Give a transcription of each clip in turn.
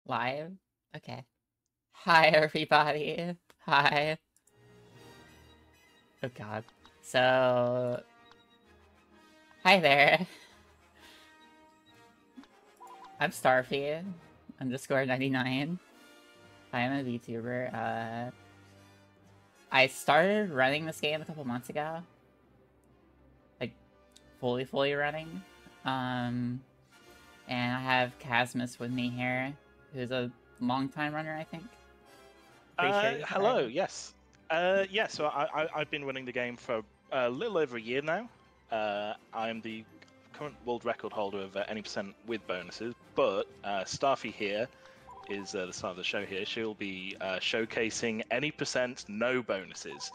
Live? Okay. Hi, everybody. Hi. Oh god. So... Hi there. I'm Starfy, _99. I am a VTuber. I started running this game a couple months ago. Like, fully running. And I have Casmus with me here, who's a long-time runner, I think. Hello, yes. Yeah, so I've been running the game for a little over a year now. I'm the current world record holder of any percent with bonuses, but Starfy here is the start of the show here. She'll be showcasing any percent no bonuses,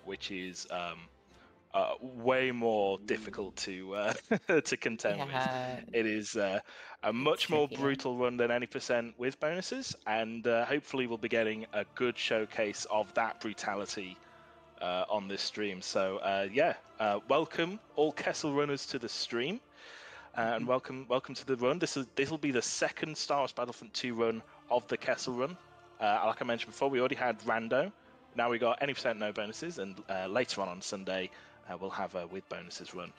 which is way more difficult to to contend with. It is a much more brutal run than any percent with bonuses, and hopefully we'll be getting a good showcase of that brutality on this stream. So yeah, welcome all Kessel runners to the stream, and welcome to the run. This will be the second Star Wars Battlefront 2 run of the Kessel Run. Like I mentioned before, we already had Rando. Now we got any percent no bonuses, and later on Sunday we'll have a with bonuses run.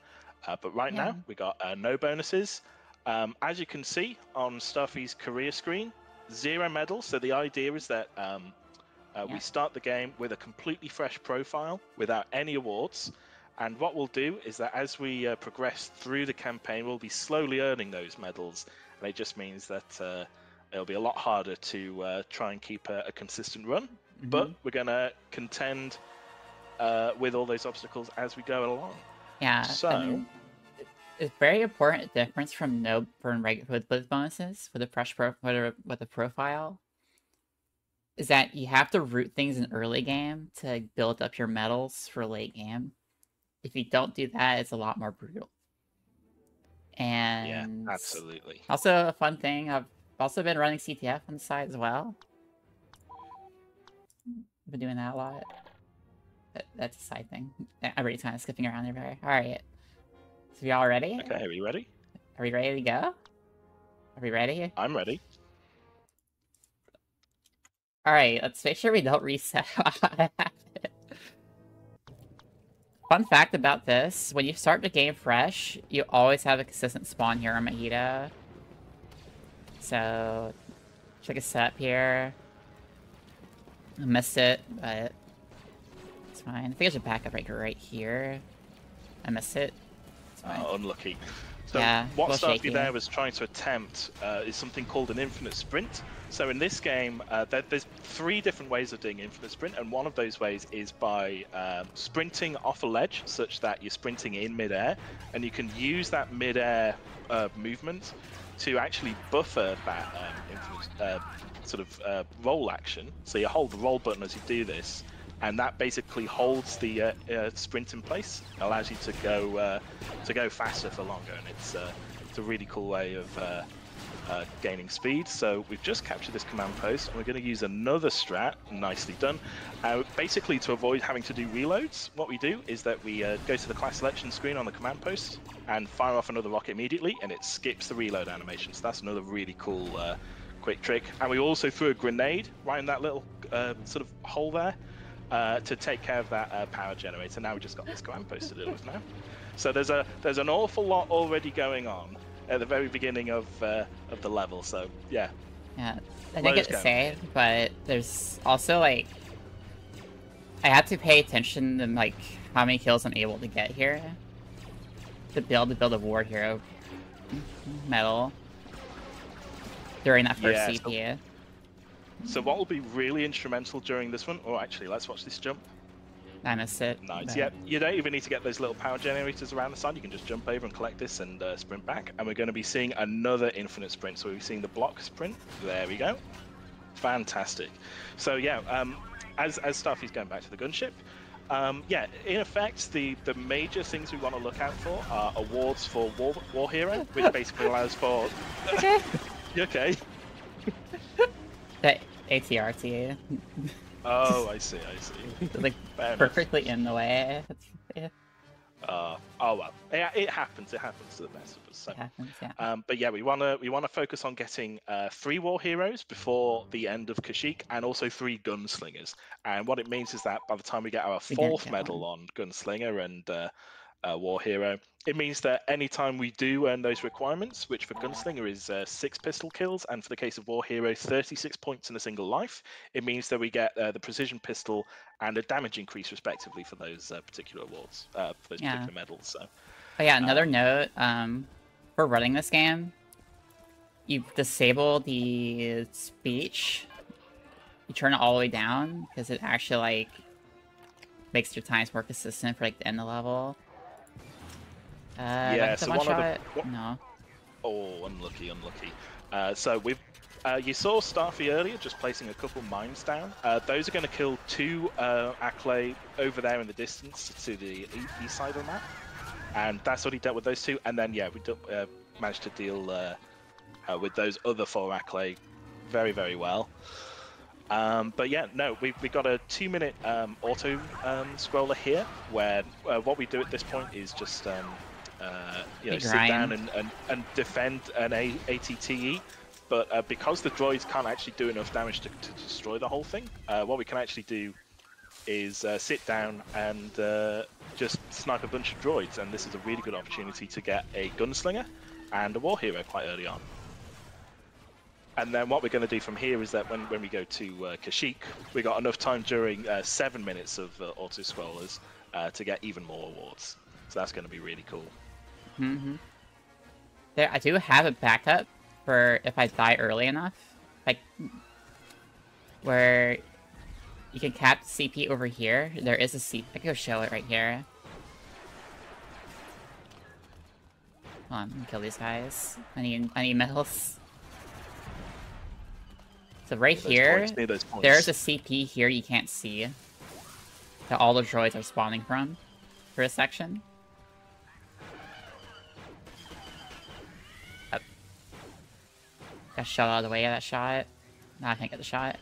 But right now we got no bonuses. As you can see on Starfy's career screen, 0 medals. So the idea is that we start the game with a completely fresh profile without any awards. And what we'll do is that as we progress through the campaign, we'll be slowly earning those medals. And it just means that it'll be a lot harder to try and keep a consistent run. But we're going to contend with all those obstacles as we go along. Yeah, so I mean, it's very important difference from no burn with bonuses with the profile is that you have to root things in early game to build up your medals for late game. If you don't do that, it's a lot more brutal. And yeah, absolutely. Also a fun thing, I've also been running CTF on the side as well. I've been doing that a lot. That's a side thing. Everybody's kind of skipping around there. Alright. So y'all ready? Okay, are we ready? Are we ready to go? Are we ready? I'm ready. Alright, let's make sure we don't reset. Fun fact about this, when you start the game fresh, you always have a consistent spawn here on Mahita. So, check a setup here. I missed it, but it's fine. I think I should back up right here. I missed it. It's fine. Oh, unlucky. So yeah, what Starfy there was trying to attempt is something called an infinite sprint. So in this game, there's 3 different ways of doing infinite sprint, and one of those ways is by sprinting off a ledge, such that you're sprinting in midair, and you can use that midair movement to actually buffer that infinite sort of roll action. So you hold the roll button as you do this, and that basically holds the sprint in place, allows you to go faster for longer, and it's a really cool way of gaining speed. So we've just captured this command post, and we're going to use another strat. Nicely done. Basically, to avoid having to do reloads, what we do is that we go to the class selection screen on the command post and fire off another rocket immediately, and it skips the reload animation. So that's another really cool quick trick. And we also threw a grenade right in that little sort of hole there to take care of that power generator. Now we just got this command post to deal with now. So there's an awful lot already going on at the very beginning of the level. So yeah. Yeah, I didn't get to save, but there's also like I have to pay attention to like how many kills I'm able to get here to build a war hero medal during that first CPU. So what will be really instrumental during this one? Oh, actually, let's watch this jump. I missed it. Nice. But... yeah, you don't even need to get those little power generators around the side. You can just jump over and collect this and sprint back. And we're going to be seeing another infinite sprint. So we're seeing the block sprint. There we go. Fantastic. So yeah, as Starfy's going back to the gunship, yeah, in effect, the major things we want to look out for are awards for War Hero, which basically allows for... Okay. You okay? The ATRT. Oh, I see. Like perfectly in the way. Yeah. Oh well, it happens. It happens to the best of us. So, it happens, yeah. but yeah, we wanna focus on getting 3 war heroes before the end of Kashyyyk, and also 3 gunslingers. And what it means is that by the time we get our 4th medal on gunslinger and war hero, it means that anytime we do earn those requirements, which for gunslinger is 6 pistol kills, and for the case of war hero 36 points in a single life, it means that we get the precision pistol and a damage increase respectively for those particular awards, for those particular medals. So but yeah, another note, for running this game, you disable the speech, you turn it all the way down, because it actually, like, makes your times more consistent for, like, the end of the level. Yeah, so one shot? No. Oh, unlucky. So we've you saw Starfy earlier just placing a couple mines down. Those are going to kill 2 Acklay over there in the distance to the east side of the map, and that's already dealt with those 2. And then yeah, we managed to deal with those other 4 Acklay very, very well. But yeah, no, we got a 2-minute auto scroller here, where what we do at this point is just sit down and defend an ATTE. But because the droids can't actually do enough damage to destroy the whole thing, what we can actually do is sit down and just snipe a bunch of droids. And this is a really good opportunity to get a gunslinger and a war hero quite early on. And then what we're going to do from here is that when we go to Kashyyyk, we got enough time during 7 minutes of auto scrollers to get even more awards. So that's going to be really cool. There, I do have a backup for if I die early enough, like where you can cap CP over here. There is a CP. I can go show it right here. Hold on, kill these guys. I need medals. So right here, there's a CP here you can't see that all the droids are spawning from for a section. Oh. Got shot out of the way of that shot. Now I can't get the shot.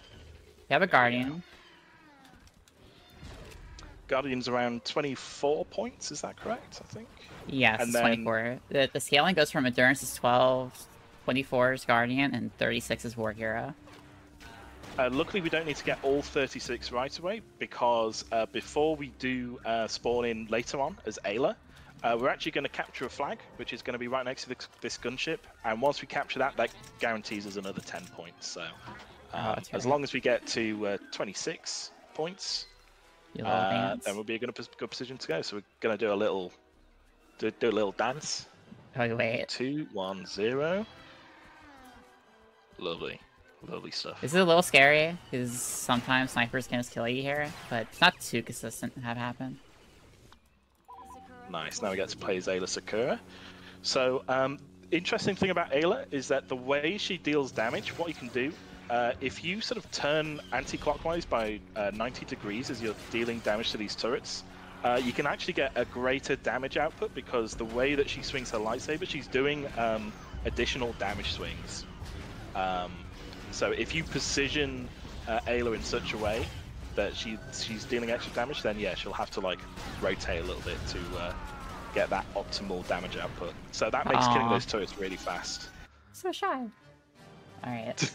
You have a Guardian. Guardian's around 24 points, is that correct, I think? Yes, and 24. The scaling goes from Endurance is 12, 24 is Guardian, and 36 is War Hero. Luckily, we don't need to get all 36 right away, because before we do spawn in later on as Ayla, we're actually going to capture a flag, which is going to be right next to this gunship, and once we capture that, that guarantees us another 10 points. So as long as we get to 26 points, then we'll be in a good position to go. So we're going to do a little dance. Oh, wait. 2, 1, 0. Lovely. Lovely stuff. This is a little scary, because sometimes snipers can just kill you here, but it's not too consistent to have happen. Nice, now we get to play as Ayla Sakura. So, interesting thing about Ayla is that the way she deals damage, what you can do, if you sort of turn anti-clockwise by 90 degrees as you're dealing damage to these turrets, you can actually get a greater damage output, because the way that she swings her lightsaber, she's doing additional damage swings. So if you position Ayla in such a way that she's dealing extra damage, then yeah, she'll have to like rotate a little bit to get that optimal damage output. So that makes killing those turrets really fast. So shy. Alright.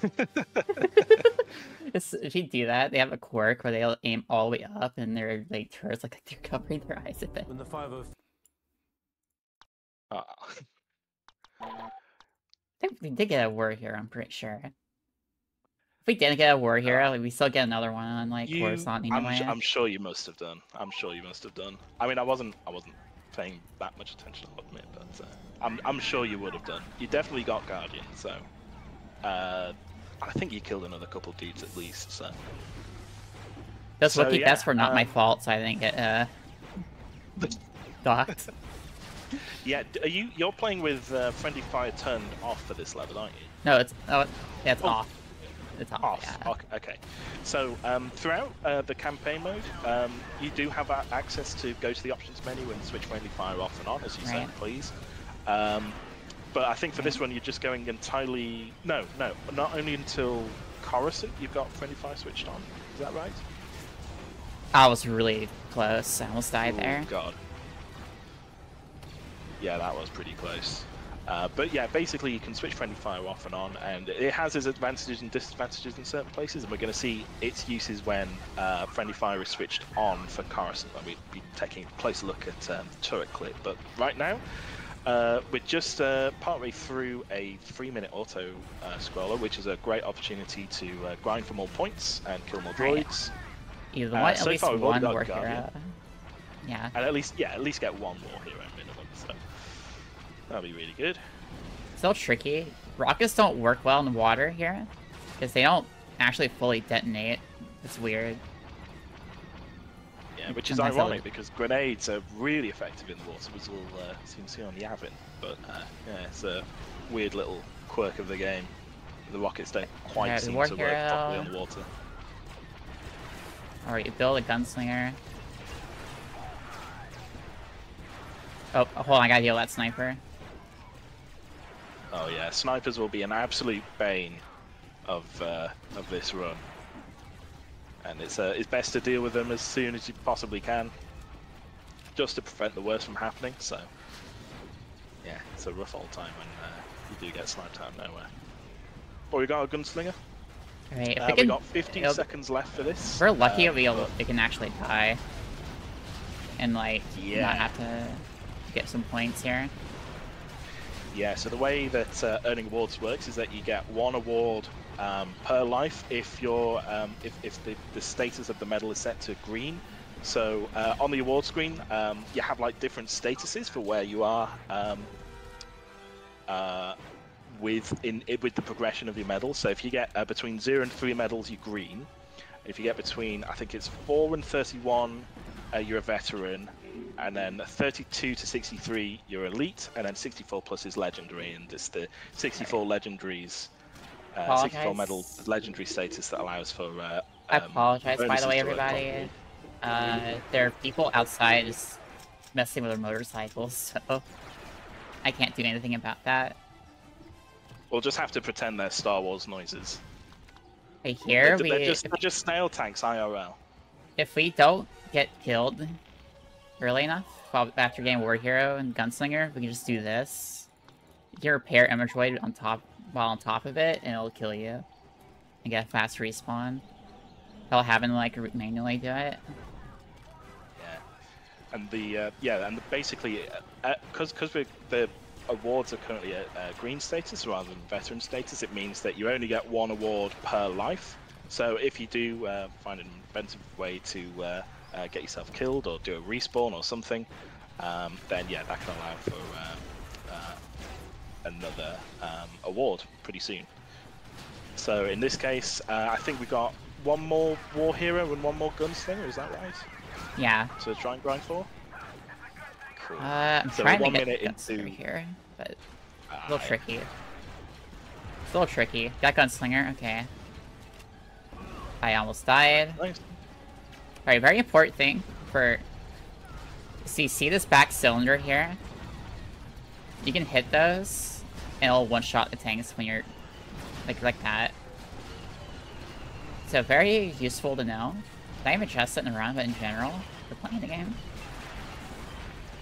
If you do that, they have a quirk where they'll aim all the way up and their like turrets like they're covering their eyes a bit. When the 5-0. We did get a war hero, I'm pretty sure. If we didn't get a war hero, we still get another one on like Coruscant anyway. I'm sure you must have done. I'm sure you must have done. I mean, I wasn't paying that much attention, I'll admit, but I'm sure you would have done. You definitely got Guardian, so I think you killed another couple dudes at least. So those Wookiee deaths were not my fault, so I didn't get docked. Yeah, you're playing with friendly fire turned off for this level, aren't you? No, it's it's off. It's off. Yeah. Okay. So throughout the campaign mode, you do have access to go to the options menu and switch friendly fire off and on, as you said, please. But I think for this one, you're just going entirely. No, not only until Coruscant you've got friendly fire switched on. Is that right? I was really close. I almost died there. God. Yeah, that was pretty close. But yeah, basically you can switch friendly fire off and on, and it has its advantages and disadvantages in certain places, and we're going to see its uses when friendly fire is switched on for Coruscant, when we'll be taking a closer look at the turret clip. But right now, we're just partway through a 3-minute auto scroller, which is a great opportunity to grind for more points and kill more droids. You want at least one war hero. Yeah. And at least get one war hero minimum, so that'll be really good. Still tricky. Rockets don't work well in the water here, because they don't actually fully detonate. It's weird. Yeah, which is ironic because grenades are really effective in the water, as we'll soon see on Yavin. But yeah, it's a weird little quirk of the game. The rockets don't quite seem to work properly on the water. Alright, you build a gunslinger. Oh, hold on, I gotta heal that sniper. Oh yeah, snipers will be an absolute bane of this run, and it's best to deal with them as soon as you possibly can, just to prevent the worst from happening. So yeah, it's a rough old time when you do get sniped out of nowhere. Oh, we got a gunslinger. Alright, if we got 15 seconds left for this. If we're lucky, we can actually die and like not have to get some points here. Yeah, so the way that earning awards works is that you get one award per life if you're if the status of the medal is set to green. So on the award screen, you have like different statuses for where you are with the progression of your medals. So if you get between 0 and 3 medals, you're green. If you get between, I think it's 4 and 31, you're a veteran. And then 32 to 63, you're elite, and then 64 plus is legendary, and it's the 64 legendaries, 64 medal legendary status that allows for. I apologize, by the way, everybody. There are people outside just messing with their motorcycles, so I can't do anything about that. We'll just have to pretend they're Star Wars noises. Right here, they're just snail tanks IRL. If we don't get killed early enough, after getting War Hero and Gunslinger, we can just do this. You can repair Emma Droid while on top of it, and it'll kill you. And get a fast respawn. Without having to like manually do it. Yeah. And basically, because the awards are currently at green status rather than veteran status, it means that you only get one award per life. So if you do find an inventive way to get yourself killed or do a respawn or something, then yeah, that can allow for another award pretty soon. So in this case, I think we got one more War Hero and one more Gunslinger, is that right? Yeah. So try and grind for? Cool. I'm so trying 1 to minute get Gunslinger into here, but a little tricky. It's a little tricky. Got Gunslinger, okay. I almost died. Nice. Alright, very important thing for... So you see this back cylinder here? You can hit those, and it'll one-shot the tanks when you're... like that. So very useful to know. Not even just it in the run, but in general, for playing the game.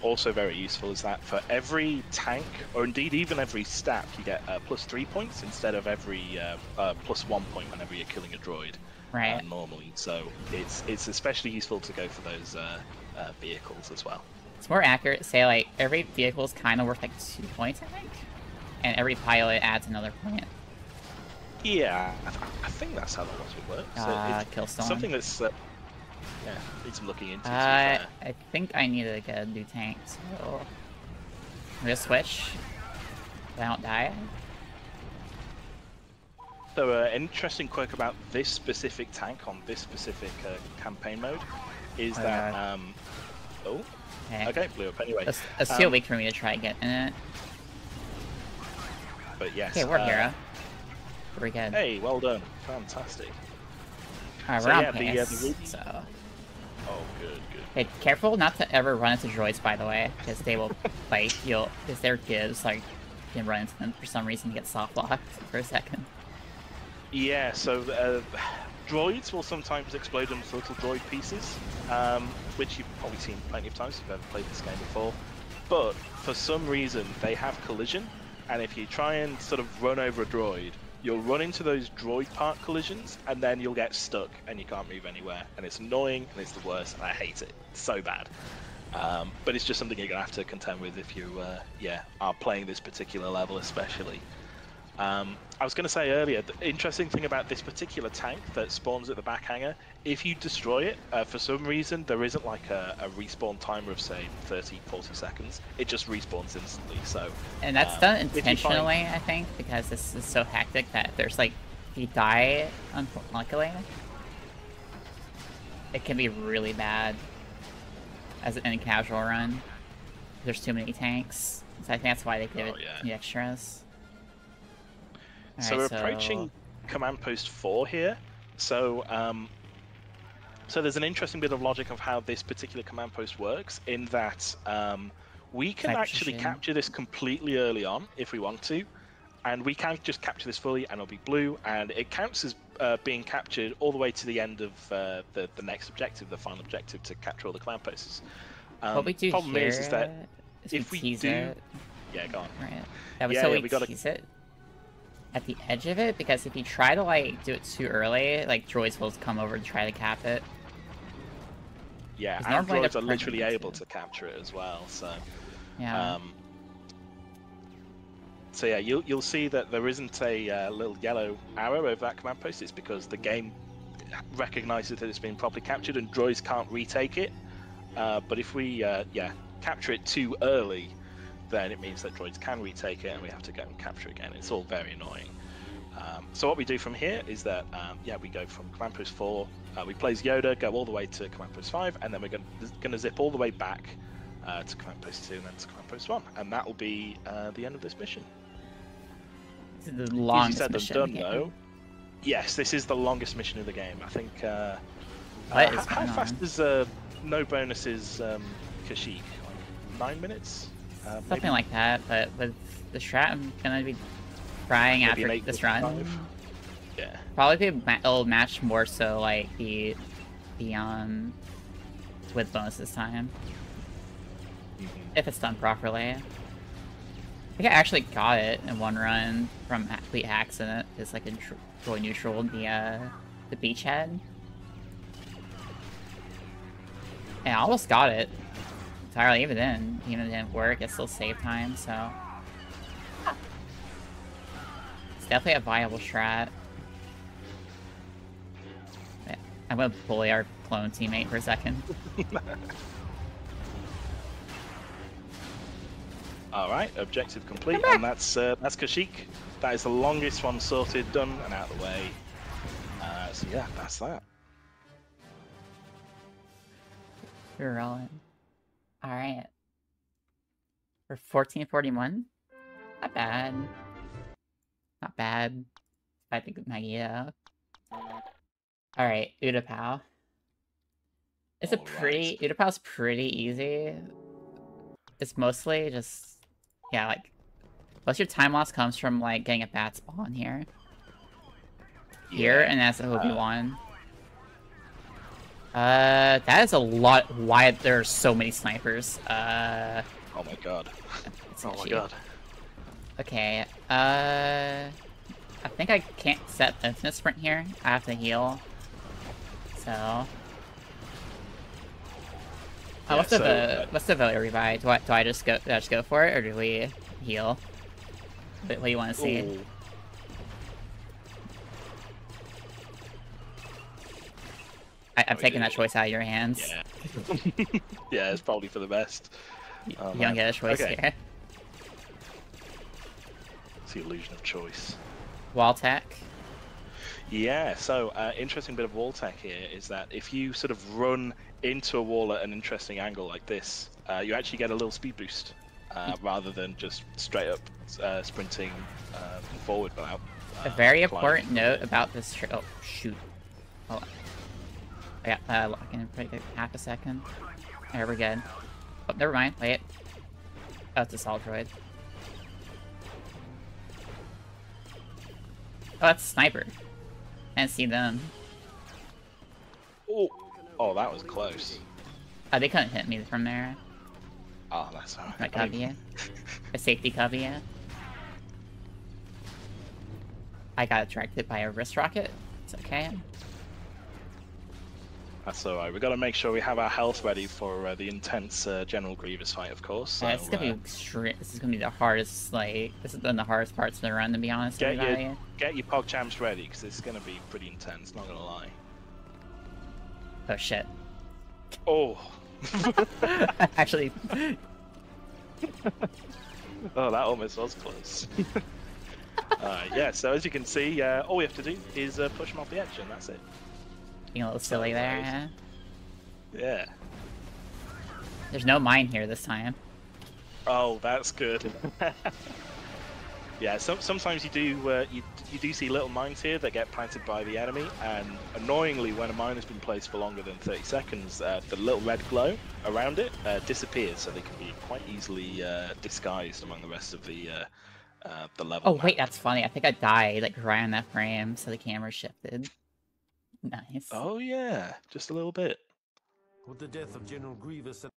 Also very useful is that for every tank, or indeed even every stat, you get +3 points instead of every +1 point whenever you're killing a droid. Right. Normally, so it's especially useful to go for those vehicles as well. It's more accurate to say like every vehicle is kind of worth like 2 points, I think, and every pilot adds another point. Yeah, I think that's how the logic works. Kill someone. Something that's yeah, need some looking into. I think I need to get a new tank, so I'm gonna switch. So I don't die. So an interesting quirk about this specific tank on this specific campaign mode is that oh, okay, blew up anyway. That's too weak for me to try getting it. But yes. Okay, we're here. Pretty good. Hey, well done, fantastic. Alright, we're on pace, so... Oh, good. Hey, careful not to ever run into droids, by the way, because they will fight. Because they're gives, like, you can run into them for some reason, get soft locked for a second. Yeah, so droids will sometimes explode into little droid pieces, which you've probably seen plenty of times if you've ever played this game before. but for some reason they have collision, and if you try and sort of run over a droid, you'll run into those droid part collisions, and then you'll get stuck and you can't move anywhere, and it's annoying and it's the worst, and I hate it. It's so bad. But it's just something you're gonna have to contend with if you are playing this particular level, especially. I was going to say earlier, the interesting thing about this particular tank that spawns at the back hangar, if you destroy it, for some reason, there isn't like a respawn timer of, say, 30, 40 seconds. It just respawns instantly, so... And that's done intentionally, I think, because this is so hectic that there's like, if you die, unluckily, it can be really bad as in a casual run. There's too many tanks, so I think that's why they give it the extras. So we're approaching Command Post 4 here. So so there's an interesting bit of logic of how this particular command post works, in that we can actually capture this completely early on if we want to, and we can just capture this fully and it'll be blue, and it counts as being captured all the way to the end of the next objective, the final objective, to capture all the command posts. What we do problem here is that if we do... it. Yeah, go on. Right. That was so we tease it at the edge of it, because if you try to like do it too early, like droids will come over and try to cap it. Yeah, and droids are literally able to capture it as well. So yeah. So yeah, you'll see that there isn't a little yellow arrow over that command post. It's because the game recognizes that it's been properly captured and droids can't retake it. But if we capture it too early, then it means that droids can retake it and we have to go and capture it again. It's all very annoying. So what we do from here is that, we go from Command Post 4, we place Yoda, go all the way to Command Post 5, and then we're going to zip all the way back to Command Post 2 and then to Command Post 1. And that will be the end of this mission. This is the longest mission done, though. Yes, this is the longest mission of the game. I think... how fast is no bonuses Kashyyyk? Like 9 minutes? Something like that, but with the strat I'm gonna be trying after this run. Yeah. Probably it'll match more so like the with bonus this time. If it's done properly. I think I actually got it in one run from complete accident. It's like a droid neutral the beachhead. And I almost got it. Entirely, even then, even if it didn't work, it still saved time, so... It's definitely a viable strat. Yeah, I'm gonna bully our clone teammate for a second. Alright, objective complete, and that's Kashyyyk. That is the longest one sorted, done, and out of the way. So yeah, that's that. We're rolling. Alright. For 1441? Not bad. Not bad. I think Magia. Alright, Utapau. It's Utapau's pretty easy. It's mostly just... Yeah, like... Most of your time loss comes from, like, getting a bad spawn here. Here, and that's a Obi-Wan. That is a lot. Why there are so many snipers? Oh my god. Oh my god. Okay. I think I can't set infinite sprint here. I have to heal. So. What's the vote revive? Do I just go for it, or do we heal? What do you want to see? Ooh. I'm taking that choice out of your hands. Yeah. Yeah, it's probably for the best. You don't get a choice here. It's the illusion of choice. Wall tech. Yeah, so interesting bit of wall tech here is that if you sort of run into a wall at an interesting angle like this, you actually get a little speed boost rather than just straight up sprinting forward without. A very important note about this. Oh shoot! Hold on. I got lock in for like half a second. There we're good. Oh, never mind. Wait. Oh, it's a solid droid. Oh, that's a sniper. Can't see them. Oh, that was close. Oh, they couldn't hit me from there. Oh, that's alright. Right, cover you. A safety cover you. I got attracted by a wrist rocket. It's okay. That's alright. We've got to make sure we have our health ready for the intense General Grievous fight, of course. So, this is gonna be extreme. This is gonna be the hardest. Like, this is one of the hardest parts of the run, to be honest. Get your PogChamps ready, because it's gonna be pretty intense. Not gonna lie. Oh shit. Oh. Actually. Oh, that almost was close. Yeah, so as you can see, all we have to do is push them off the edge, and that's it. Being a little silly there, Yeah. There's no mine here this time. Oh, that's good. Yeah, sometimes you do see little mines here that get planted by the enemy, and annoyingly, when a mine has been placed for longer than 30 seconds, the little red glow around it disappears, so they can be quite easily disguised among the rest of the level. Oh wait, that's funny. I think I died like right on that frame, so the camera shifted. Nice. Oh yeah, just a little bit. With the death of General Grievous, the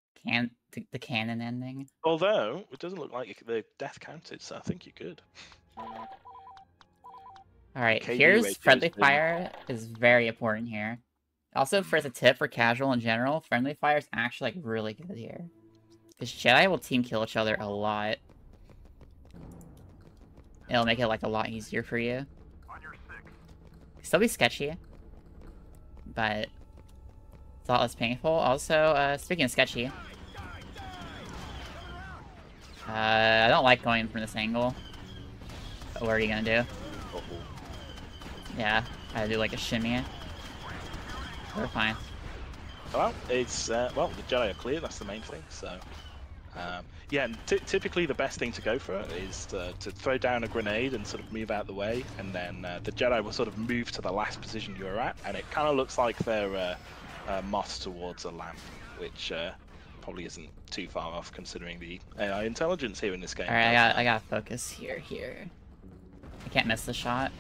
canon ending. Although it doesn't look like the death counted, so I think you're good. All right, here's friendly fire is very important here. Also, for the tip for casual in general, friendly fire is actually like really good here, because Jedi will team kill each other a lot. It'll make it like a lot easier for you. Still be sketchy, but it's a lot less painful. Also, speaking of sketchy, I don't like going from this angle. But what are you gonna do? Yeah, I do like a shimmy. We're fine. Well, it's well, the Jedi are clear. That's the main thing. So, yeah, and typically the best thing to go for is to throw down a grenade and sort of move out the way, and then the Jedi will sort of move to the last position you're at, and it kind of looks like they're moths towards a lamp, which probably isn't too far off considering the AI intelligence here in this game. All right, I got focus here. I can't miss the shot.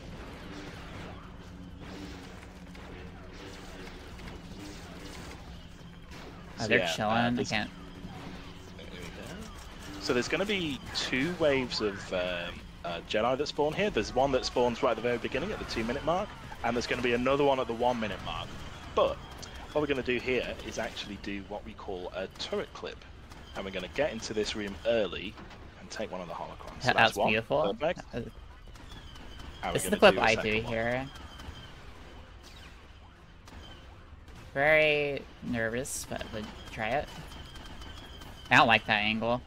Oh, they're chilling. I can't. So there's going to be 2 waves of Jedi that spawn here. There's one that spawns right at the very beginning at the 2-minute mark, and there's going to be another one at the 1-minute mark. But what we're going to do here is actually do what we call a turret clip, and we're going to get into this room early and take one of the holocrons. So that's beautiful. This is the clip I do here. Very nervous, but would try it. I don't like that angle.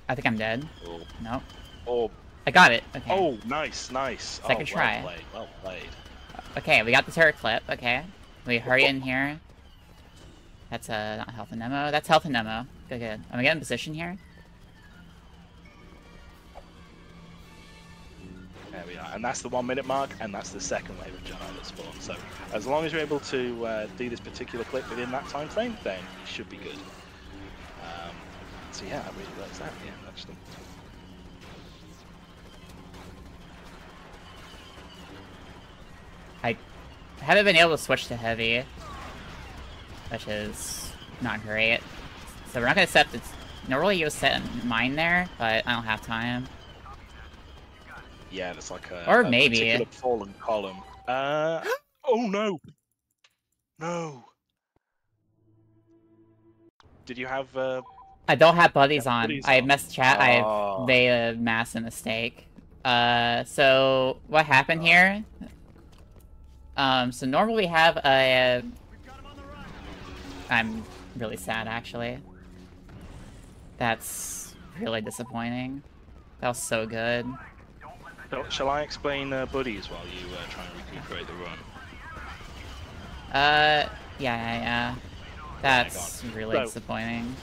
I think I'm dead. Oh. Nope. Oh. I got it. Okay. Oh, nice. Second try. Well played. Okay, we got the turret clip. Okay. We hurry in here. That's not health and ammo. That's health and ammo. Good. I'm gonna get in position here. There we are, and that's the 1-minute mark, and that's the second wave of Jedi that spawn. So as long as you're able to do this particular clip within that time frame, then you should be good. So yeah, that really works out. Yeah, actually. I haven't been able to switch to heavy, which is not great. So we're not gonna set this. Normally you would set mine there, but I don't have time. Yeah, it's like or a maybe particular fallen column. Oh no! No. Did you have? I don't have buddies on. I on. messed chat. Oh. I made a massive mistake. So what happened here? So normally we have a. I'm really sad actually. That's really disappointing. That was so good. So, shall I explain buddies while you try and recuperate the run? Yeah. That's really disappointing.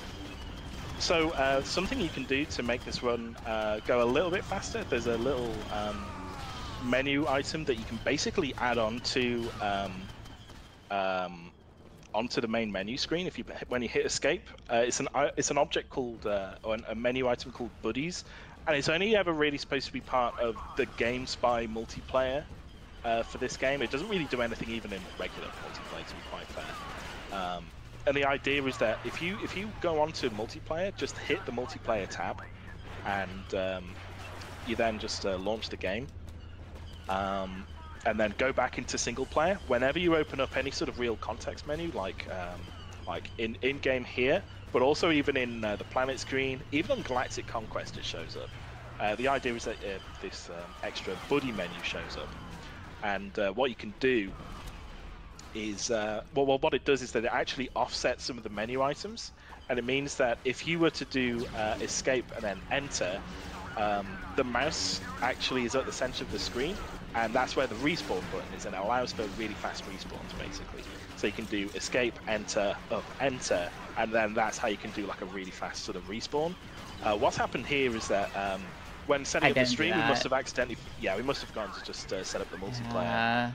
So, something you can do to make this run go a little bit faster, there's a little menu item that you can basically add on to onto the main menu screen when you hit escape. It's an object called or a menu item called buddies, and it's only ever really supposed to be part of the Game Spy multiplayer for this game. It doesn't really do anything even in regular multiplayer, to be quite fair. And the idea is that if you go onto multiplayer, just hit the multiplayer tab, and you then just launch the game, and then go back into single player. Whenever you open up any sort of real context menu, like in game here, but also even in the planet screen, even on Galactic Conquest, it shows up. The idea is that this extra buddy menu shows up, and what you can do is well, what it does is that it actually offsets some of the menu items, and it means that if you were to do escape and then enter, the mouse actually is at the center of the screen, and that's where the respawn button is, and it allows for really fast respawns basically. So you can do escape, enter, up, enter, and then that's how you can do like a really fast sort of respawn. What's happened here is that when setting up the stream, we must have accidentally, we must have gone to just set up the multiplayer.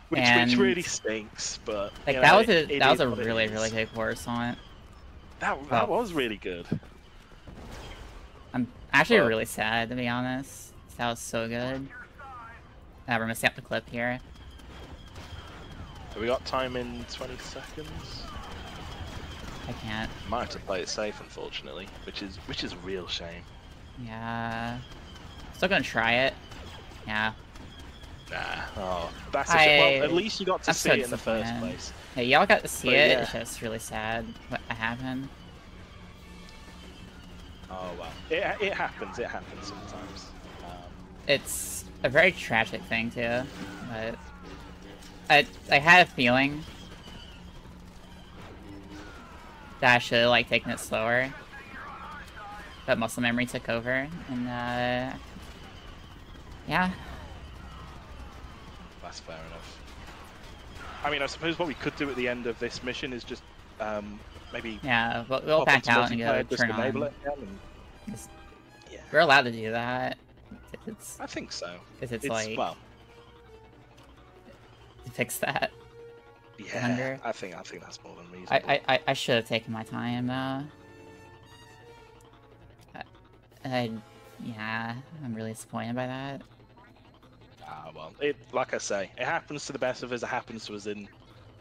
Which really stinks, but like you know, that was a really good course on it. That was really good. I'm actually really sad, to be honest. That was so good. We're missing out the clip here. Have we got time in 20 seconds? I can't. Might have to play it safe, unfortunately, which is a real shame. Yeah. Still gonna try it. Yeah. Nah. Oh, that's a shame. Well, at least you got to see it in the first place. Yeah, y'all got to see it. Yeah. It's just really sad what happened. Oh well, it happens. It happens sometimes. It's a very tragic thing too, but I had a feeling that I should have like taken it slower, but muscle memory took over, and yeah. That's fair enough. I mean, I suppose what we could do at the end of this mission is just maybe we'll back out and go turn on. It again and... We're allowed to do that. I think so. Because it's like well, to fix that. Yeah, I think that's more than reasonable. I should have taken my time though. Yeah, I'm really disappointed by that. Well, like I say, it happens to the best of us. It happens to us in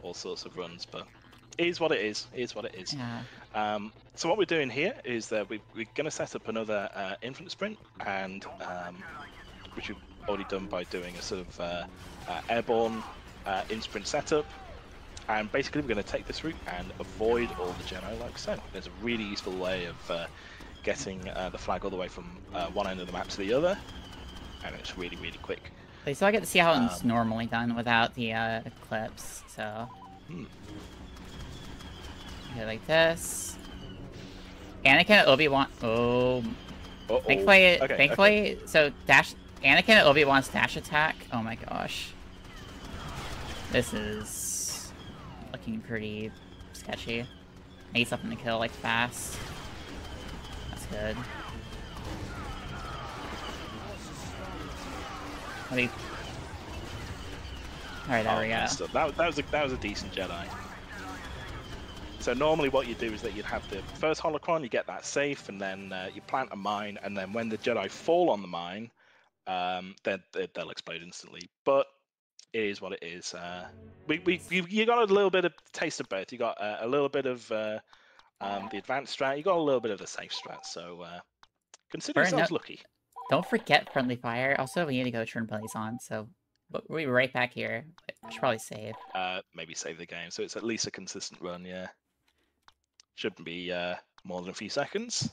all sorts of runs, but it is what it is. It is what it is. Yeah. So what we're doing here is that we're going to set up another infinite sprint, and which we've already done by doing a sort of airborne in-sprint setup. And basically, we're going to take this route and avoid all the Jedi like so. There's a really useful way of getting the flag all the way from one end of the map to the other, and it's really, really quick. So I get to see how it's normally done without the clips, so... Okay, like this. Anakin and Obi-Wan... Oh... Thankfully, so Anakin and Obi-Wan's dash attack... Oh my gosh. This is... looking pretty sketchy. I need something to kill, like, fast. That's good. Alright, there we go. That was a decent Jedi. So normally what you do is that you'd have the first holocron, you get that safe, and then you plant a mine, and then when the Jedi fall on the mine, they'll explode instantly. But it is what it is. You got a little bit of taste of both. You got a little bit of the advanced strat, you got a little bit of the safe strat, so consider yourselves lucky. Don't forget friendly fire. Also, we need to go turn plays on, so we'll be right back here. I should probably save. Maybe save the game, so it's at least a consistent run, yeah. Shouldn't be more than a few seconds.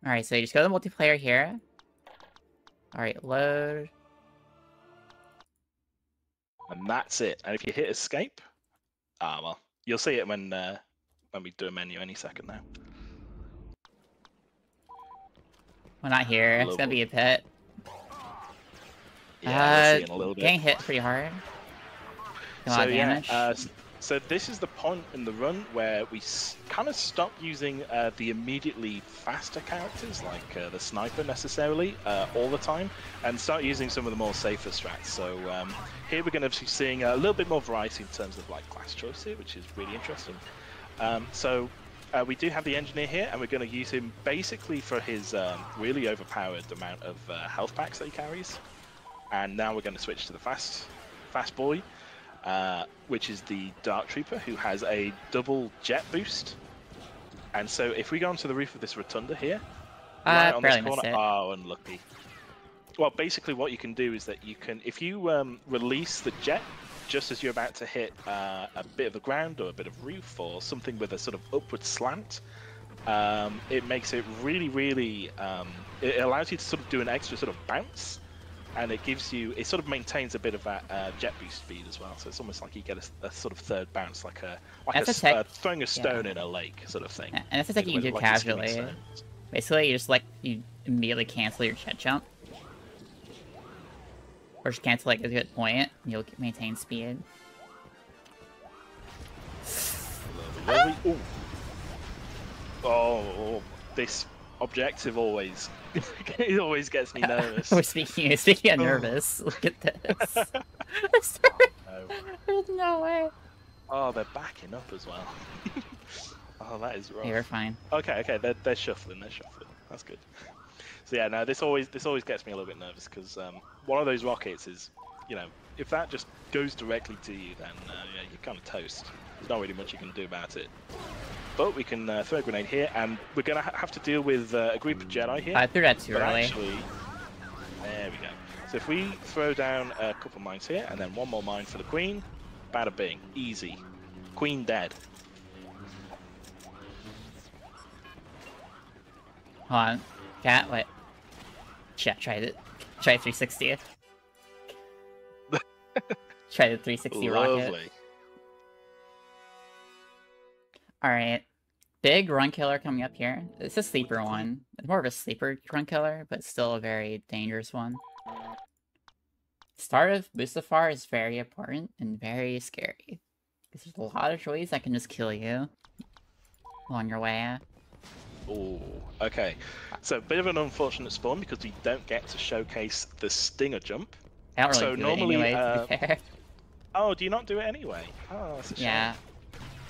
Alright, so you just go to the multiplayer here. Alright, load. And that's it. And if you hit escape, well, you'll see it when we do a menu any second now. We're not here. It's gonna be a pit. Yeah, we'll see in a little bit. Getting hit pretty hard. So yeah, so this is the point in the run where we kind of stop using the immediately faster characters, like the sniper necessarily, all the time, and start using some of the more safer strats. So here we're going to be seeing a little bit more variety in terms of like class choice here, which is really interesting. We do have the engineer here, and we're going to use him basically for his really overpowered amount of health packs that he carries. And now we're going to switch to the fast boy, which is the Dark Trooper, who has a double jet boost. And so if we go onto the roof of this rotunda here, right on this corner, oh, unlucky. Well, basically what you can do is that you can, if you release the jet just as you're about to hit a bit of the ground or a bit of roof or something with a sort of upward slant, it makes it really, it allows you to sort of do an extra sort of bounce, and it gives you, it sort of maintains a bit of that jet boost speed as well. So it's almost like you get a sort of third bounce, like throwing a stone in a lake sort of thing. And that's a tech you can do casually. Basically, you immediately cancel your jet jump. Or just cancel like a good point, and you'll maintain speed. Oh, this objective always it always gets me nervous. We're speaking of nervous. Look at this. There's no way. Oh, they're backing up as well. Oh, that is rough. You're fine. Okay, they're shuffling. That's good. So yeah, no, this always gets me a little bit nervous because one of those rockets is, you know, if that just goes directly to you, then yeah, you're kind of toast. There's not really much you can do about it. But we can throw a grenade here, and we're going to have to deal with a group of Jedi here. I threw that too early. Actually, there we go. So if we throw down a couple mines here, and then one more mine for the Queen, bada bing, easy. Queen dead. Hold on. Cat, wait. Chat, try 360. Try the 360 rocket. Alright. Big run killer coming up here. It's a sleeper one. It's more of a sleeper run killer, but still a very dangerous one. Start of Mustafar is very important and very scary. Because there's a lot of droids that can just kill you on your way. Oh, okay. So a bit of an unfortunate spawn because we don't get to showcase the Stinger jump. I don't really do normally, it anyway, to be fair. Oh, do you not do it anyway? Oh, that's a shame. Yeah.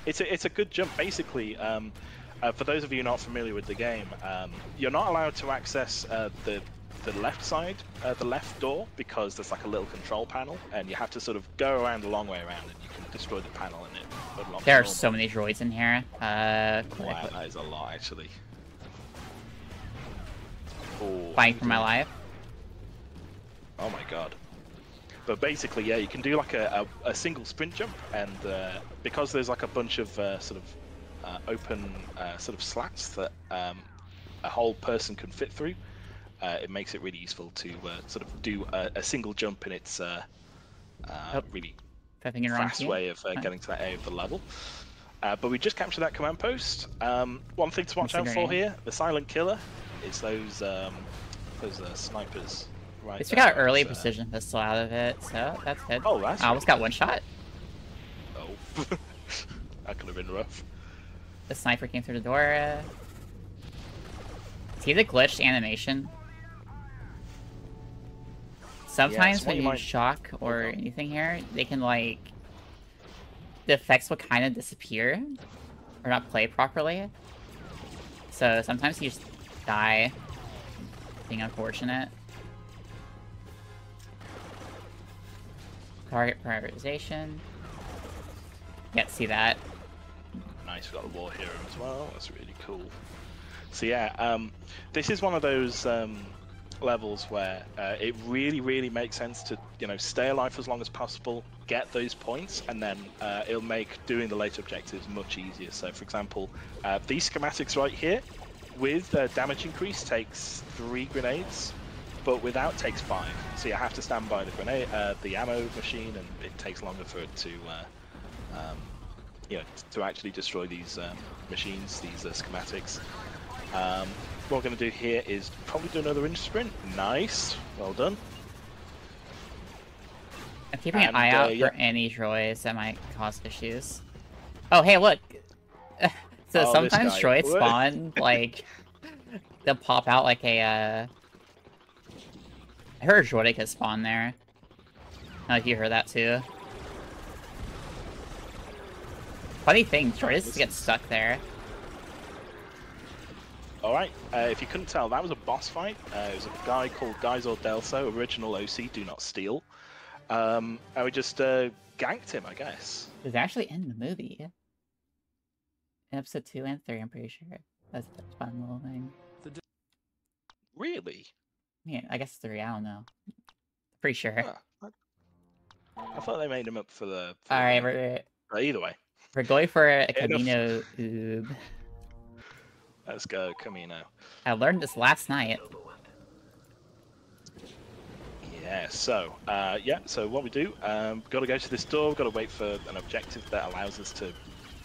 It's a good jump. Basically, for those of you not familiar with the game, you're not allowed to access the left side, the left door, because there's like a little control panel, and you have to sort of go around the long way around, and you can destroy the panel in it. There are so many droids in here. Wow, that is a lot, actually. Oh, Fighting for my life. Oh my god. But basically, yeah, you can do like a single sprint jump, and because there's like a bunch of sort of open sort of slats that a whole person can fit through, it makes it really useful to sort of do a single jump in its really fast way of getting to that area of the level. But we just captured that command post. One thing to watch out for here, the silent killer, is those snipers. Right, we got early precision pistol out of it, so that's good. Oh, that's I almost got one shot. Oh, that could have been rough. The sniper came through the door. See the glitched animation? Sometimes when you shock or anything here, they can like... The effects will kind of disappear, or not play properly. So sometimes you just die, being unfortunate. Target prioritization. Yeah, see that. Nice, we got a war hero as well. That's really cool. So yeah, this is one of those levels where it really makes sense to stay alive for as long as possible, get those points, and then it'll make doing the later objectives much easier. So for example, these schematics right here, with damage increase takes 3 grenades. But without takes 5, so you have to stand by the grenade, the ammo machine, and it takes longer for it to, to actually destroy these machines, these schematics. What we're going to do here is probably do another inch sprint. Nice, well done. I'm keeping an eye out for any droids that might cause issues. Oh, hey, look. So sometimes droids spawn like they'll pop out like a. I heard a droid could spawn there. I don't know if you heard that too. Funny thing, droids get stuck there. Alright, if you couldn't tell, that was a boss fight. It was a guy called Geisel Delso, original OC, Do Not Steal. And we just ganked him, I guess. It was actually in the movie. In episode 2 and 3, I'm pretty sure. That's a fun little thing. Really? Yeah, I guess 3, I don't know. Pretty sure. Huh. I thought they made him up for the... Alright, but either way. we're going for a Camino Oob. Let's go, Camino. I learned this last night. Yeah, so, so what we do, got to go to this door, got to wait for an objective that allows us to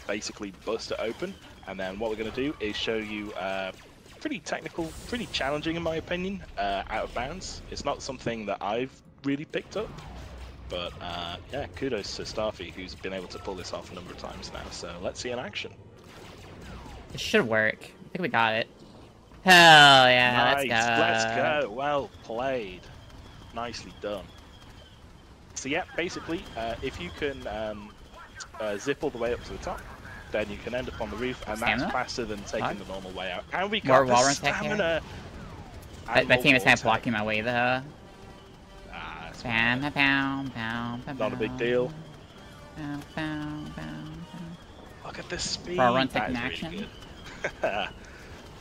basically bust it open, and then what we're going to do is show you pretty technical, pretty challenging in my opinion, out of bounds. It's not something that I've really picked up, but yeah, kudos to Starfy, who's been able to pull this off a number of times now, so let's see in action. It should work. I think we got it. Hell yeah, nice. let's go. Well played. Nicely done. So yeah, basically, if you can zip all the way up to the top, then you can end up on the roof, and that's faster than taking the normal way out. And we got the stamina. My team is kind of blocking my way though. Not a big deal. Look at this speed. Wall run taking action. Really good.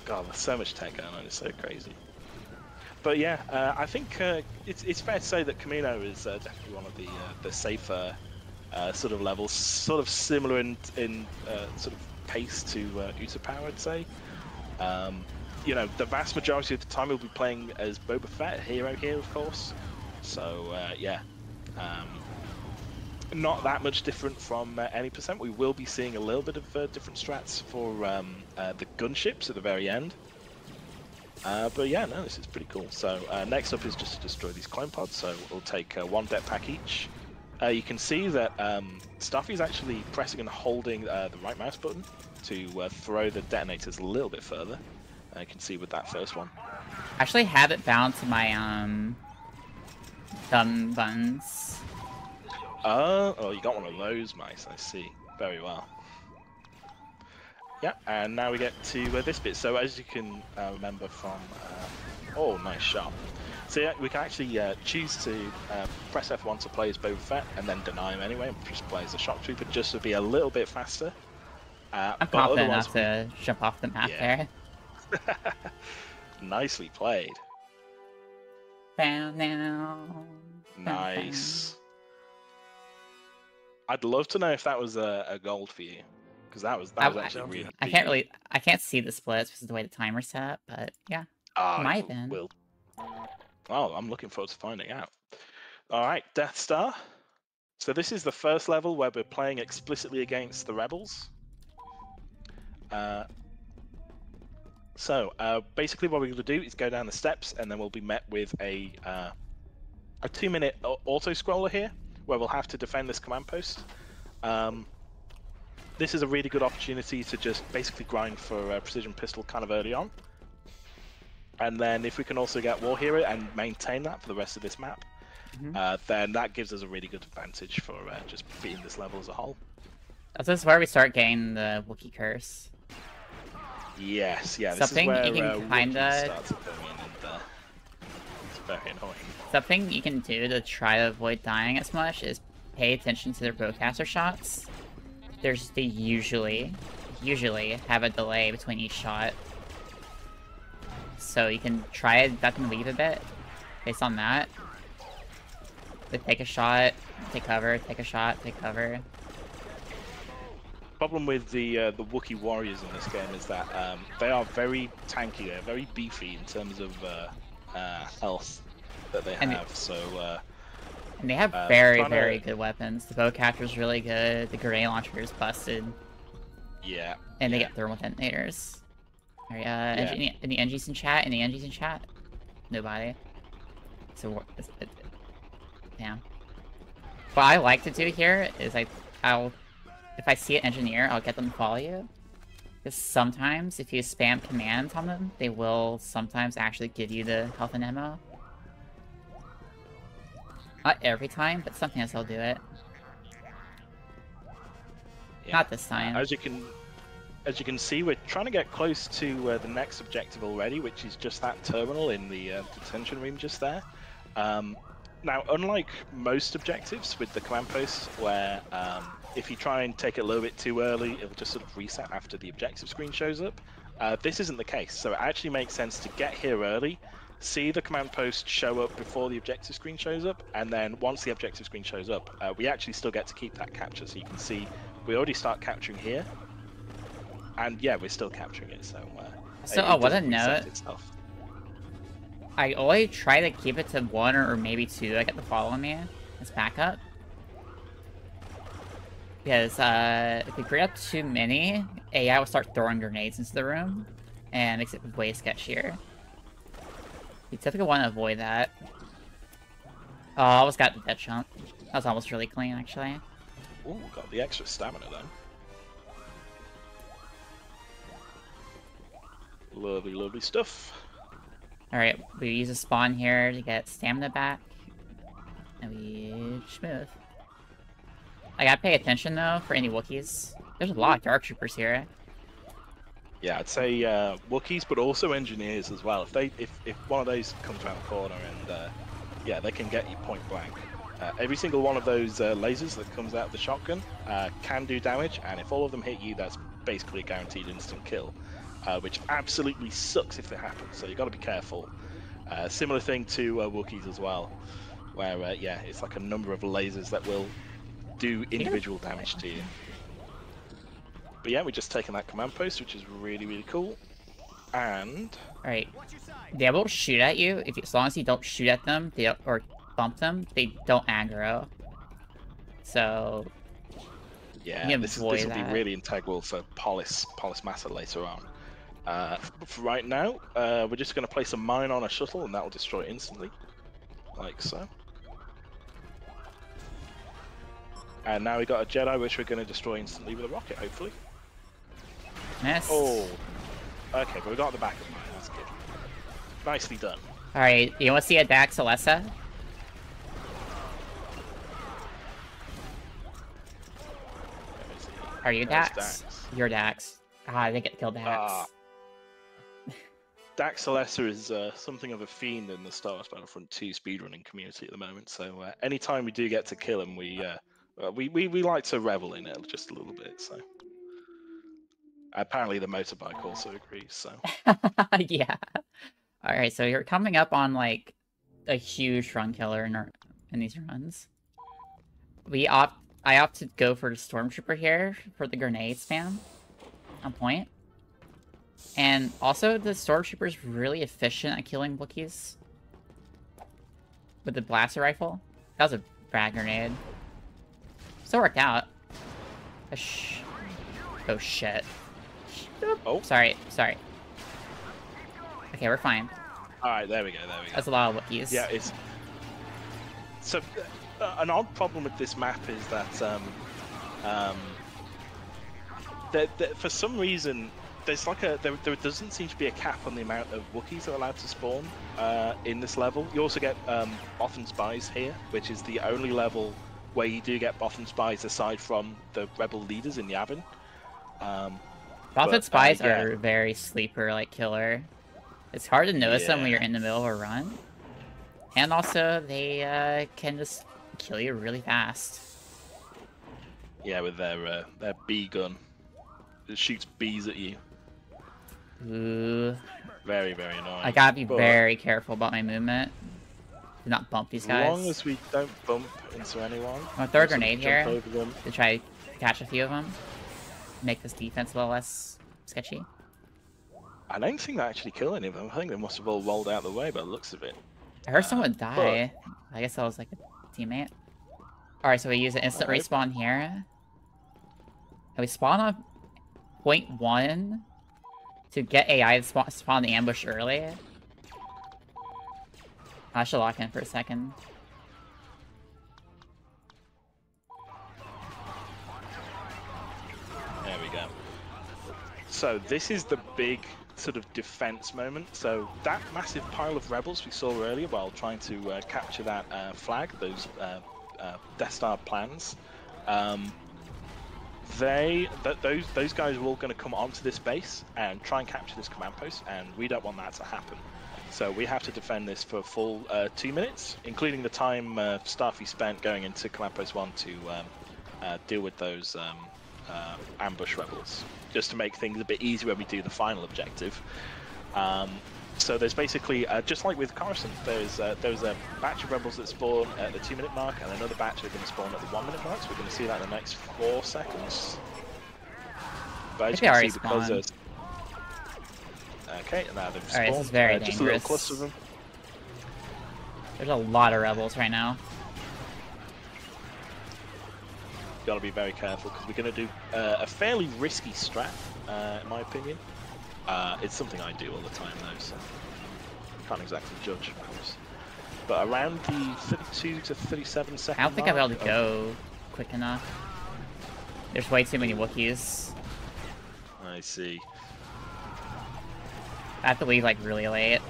God, there's so much tech going on. It's so crazy. But yeah, I think it's fair to say that Camino is definitely one of the safer sort of levels, sort of similar in sort of pace to Utapau, I'd say. You know, the vast majority of the time we'll be playing as Boba Fett, a hero here, of course. So yeah, not that much different from any percent. We will be seeing a little bit of different strats for the gunships at the very end. But yeah, no, this is pretty cool. So next up is just to destroy these clone pods. So we'll take one deck pack each. You can see that Stuffy is actually pressing and holding the right mouse button to throw the detonators a little bit further. You can see with that first one. I actually have it bound to my thumb buttons. Oh, you got one of those mice. I see. Very well. Yeah, and now we get to this bit. So as you can remember from... oh, nice shot. So yeah, we can actually choose to press F1 to play as Boba Fett and then deny him anyway and just play as a shock trooper just to be a little bit faster. I'm confident enough to jump off the map there. Nicely played. Bound now. Nice. I'd love to know if that was a gold for you, because that was actually really. I can't see the splits because of the way the timer's set up, but yeah, might have been. Oh, I'm looking forward to finding out. All right, Death Star. So this is the first level where we're playing explicitly against the rebels. So basically what we're going to do is go down the steps, and then we'll be met with a 2-minute auto-scroller here, where we'll have to defend this command post. This is a really good opportunity to just basically grind for a precision pistol kind of early on. And then if we can also get War Hero and maintain that for the rest of this map, then that gives us a really good advantage for just beating this level as a whole. This is where we start getting the Wookiee curse. Yes, yeah. Something this is where, you can kinda... it's very annoying. Something you can do to try to avoid dying as much is pay attention to their bowcaster shots. They usually have a delay between each shot. So you can try it, duck and leave a bit, based on that. They take a shot, take cover, take a shot, take cover. Problem with the Wookiee warriors in this game is that they are very tanky, they're very beefy in terms of health that they have, and they have very good weapons. The bowcatcher's really good, the grenade launcher is busted. Yeah. And they get thermal detonators. Alright, any NGs in chat? Any NGs in chat? Nobody. So, damn. What I like to do here is if I see an engineer, I'll get them to follow you. Because sometimes, if you spam commands on them, they will sometimes actually give you the health and ammo. Not every time, but sometimes they'll do it. Yeah. Not this time. As you can as you can see, we're trying to get close to the next objective already, which is just that terminal in the detention room just there. Now, unlike most objectives with the command post, where if you try and take it a little bit too early, it'll just sort of reset after the objective screen shows up. This isn't the case, so it actually makes sense to get here early, see the command post show up before the objective screen shows up, and then once the objective screen shows up, we actually still get to keep that capture. So you can see we already start capturing here, and yeah, we're still capturing it. So, I want to note. I always try to keep it to 1 or maybe 2. I get to follow me as backup. Because if we bring up too many, AI will start throwing grenades into the room, and makes it way sketchier. You typically want to avoid that. Oh, I almost got the dead jump. That was almost really clean, actually. Ooh, got the extra stamina then. Lovely, lovely stuff. Alright, we use a spawn here to get stamina back. And we smooth. I gotta pay attention though for any Wookiees. There's a lot of Dark Troopers here. Yeah, I'd say Wookiees, but also engineers as well. If one of those comes around the corner and yeah, they can get you point blank. Every single one of those lasers that comes out of the shotgun can do damage, and if all of them hit you, that's basically a guaranteed instant kill. Which absolutely sucks if it happens, so you got to be careful. Similar thing to Wookiees as well, where yeah, it's like a number of lasers that will do individual damage to you. But yeah, we're just taking that command post, which is really, really cool. And alright, they will shoot at you as long as you don't shoot at them, or bump them. They don't aggro. So yeah, this will be really integral for Polis Massa later on. For right now, we're just going to place a mine on a shuttle, and that will destroy it instantly, like so. And now we've got a Jedi, which we're going to destroy instantly with a rocket, hopefully. Yes. Oh, okay, but we got the back of mine. That's good. Nicely done. All right, you want to see a Dax Alessa? Are you Dax? You're Dax. Ah, I didn't get to kill Dax. Dax Alessa is something of a fiend in the Star Wars Battlefront 2 speedrunning community at the moment. So anytime we do get to kill him, we like to revel in it just a little bit. So apparently the motorbike also agrees. So yeah. All right, so you're coming up on like a huge run killer in these runs. I opt to go for the Stormtrooper here for the grenade spam on point. And also, the Stormtrooper's really efficient at killing Wookiees with the blaster rifle. That was a frag grenade. Still worked out. Oh shit. Oh, sorry. Okay, we're fine. Alright, there we go. That's a lot of Wookiees. Yeah, it's... So, an odd problem with this map is that, for some reason, there's like there doesn't seem to be a cap on the amount of Wookiees that are allowed to spawn in this level. You also get Bothan Spies here, which is the only level where you do get Bothan Spies aside from the Rebel leaders in Yavin. Bothan Spies are very sleeper-like killer. It's hard to notice them when you're in the middle of a run. And also, they can just kill you really fast. Yeah, with their bee gun. It shoots bees at you. Ooh. Very, very annoying. I gotta be very careful about my movement. Do not bump these guys. As long as we don't bump into anyone. I'm gonna throw a grenade here to try to catch a few of them. Make this defense a little less sketchy. I don't think they actually kill any of them. I think they must have all rolled out of the way by the looks of it. I heard someone die. I guess that was like a teammate. Alright, so we use an instant respawn here. And we spawn on .1 to get AI to spawn the ambush early. I should lock in for a second. There we go. So this is the big sort of defense moment. So that massive pile of rebels we saw earlier while trying to capture that flag, those Death Star plans, those guys are all going to come onto this base and try and capture this command post, and we don't want that to happen. So we have to defend this for a full 2 minutes, including the time Starfy spent going into command post 1 to deal with those ambush rebels, just to make things a bit easier when we do the final objective. So there's basically, just like with Coruscant, there's a batch of rebels that spawn at the 2 minute mark, and another batch are going to spawn at the 1 minute mark, so we're going to see that in the next 4 seconds. But as you can see, because there's... Okay, now they've spawned. This is very dangerous. Just a little cluster of them. There's a lot of rebels right now. Gotta be very careful, because we're going to do a fairly risky strat, in my opinion. It's something I do all the time though, so can't exactly judge. But around the 32 to 37 second I don't think mark, I'll be able to go quick enough. There's way too many Wookiees. I see. I have to leave like really late.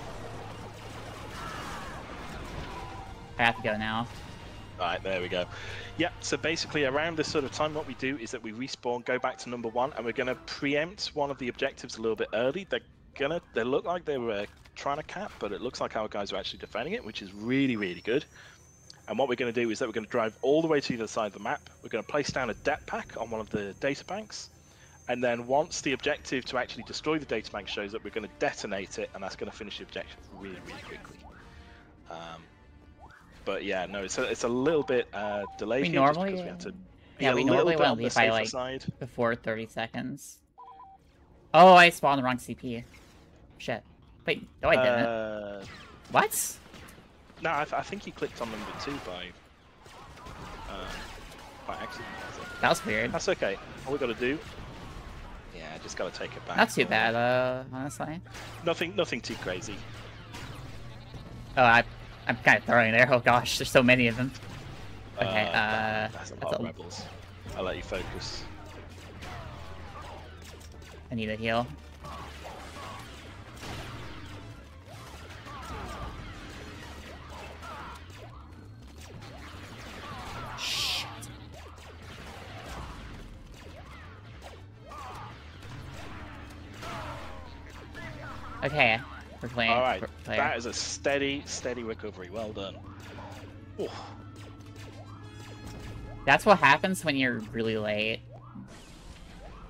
I have to go now. Alright, there we go. Yeah, so basically around this sort of time what we do is that we respawn, go back to number 1, and we're going to preempt one of the objectives a little bit early. They look like they were trying to cap, but it looks like our guys are actually defending it, which is really, really good. And what we're going to do is that we're going to drive all the way to the other side of the map. We're going to place down a det pack on one of the data banks, and then once the objective to actually destroy the data bank shows up, we're going to detonate it, and that's going to finish the objective really, really quickly. But yeah, no, it's a little bit delayed We here normally, just because we have to yeah, we normally want to leave by like side. before 30 seconds. Oh, I spawned the wrong CP. Shit. Wait, no, I didn't. What? No, I think you clicked on number 2 by accident. That was weird. That's okay. All we got to do, yeah, just got to take it back. Not too bad, honestly. Nothing too crazy. Oh, I'm kind of throwing there. Oh gosh, there's so many of them. Okay, that's a lot of rebels. I'll let you focus. I need a heal. Shit. Okay, we're playing. All right, that is a steady recovery. Well done. Ooh. That's what happens when you're really late.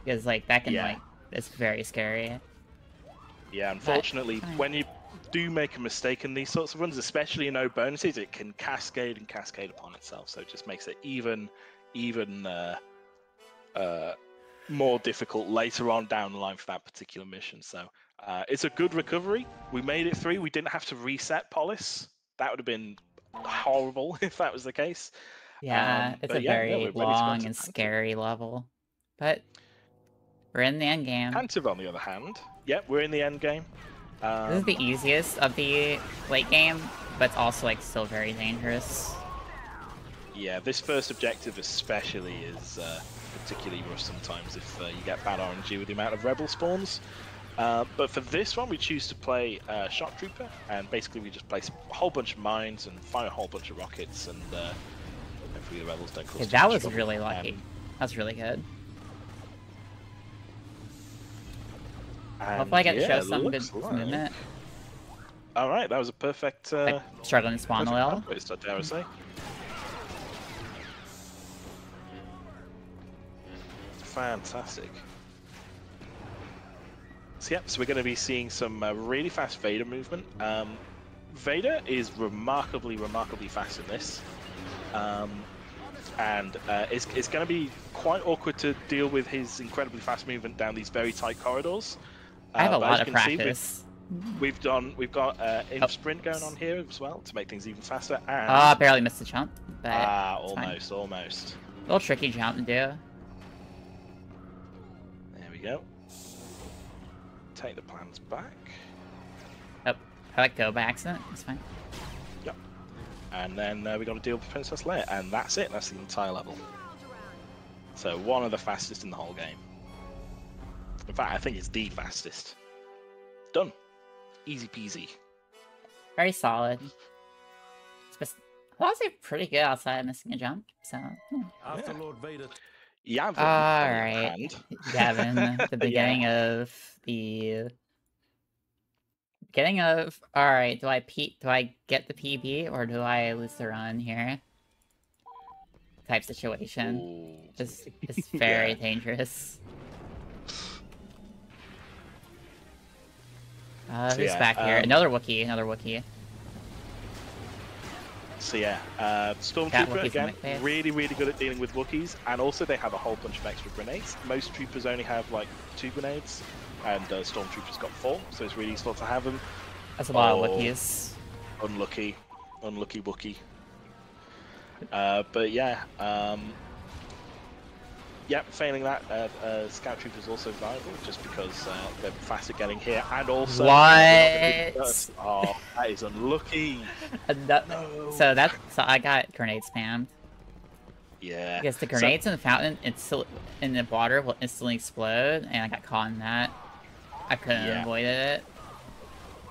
Because like that can like it's very scary. Yeah, unfortunately, when you do make a mistake in these sorts of runs, especially in no bonuses, it can cascade and cascade upon itself. So it just makes it even more difficult later on down the line for that particular mission. So it's a good recovery. We made it through. We didn't have to reset Polis. That would have been horrible if that was the case. Yeah, it's a very long and scary level. But we're in the end game. Pantiv, on the other hand, we're in the end game. This is the easiest of the late game, but it's also like still very dangerous. Yeah, this first objective especially is particularly rough sometimes if you get bad RNG with the amount of rebel spawns. But for this one, we choose to play Shock Trooper, and basically we just place a whole bunch of mines and fire a whole bunch of rockets, and hopefully the rebels don't cause that was really lucky. That's really good. Hopefully I get to show some good movement. Alright, that was a perfect... struggling to spawn a little. I dare say. Fantastic. So we're going to be seeing some really fast Vader movement. Vader is remarkably fast in this. And it's going to be quite awkward to deal with his incredibly fast movement down these very tight corridors. I have a lot of practice. We've got imp sprint going on here as well to make things even faster. And I barely missed the jump. But almost. A little tricky jump to do. There we go. Take the plans back. Oh, I let go by accident. It's fine. Yep. And then we got to deal with Princess Leia, and that's it. That's the entire level. So one of the fastest in the whole game. In fact, I think it's the fastest. Done. Easy peasy. Very solid. It's honestly pretty good outside of missing a jump. So. After Lord Vader. Yavin, Alright. Yavin, the beginning of the... Alright, do I get the PB or do I lose the run here? Type situation. Ooh. It's very dangerous. Who's back here? Another Wookiee. So yeah, Stormtrooper, again, really good at dealing with Wookiees, and also they have a whole bunch of extra grenades. Most troopers only have like 2 grenades, and Stormtrooper's got 4, so it's really useful to have them. That's a lot of Wookiees. Unlucky Wookiee. But yeah, failing that, Scout Trooper is also viable just because they're fast at getting here, and also what? Oh, that is unlucky. No. So I got grenade spammed. Yeah. Because the grenades in the fountain, in the water will instantly explode, and I got caught in that. I couldn't avoid it.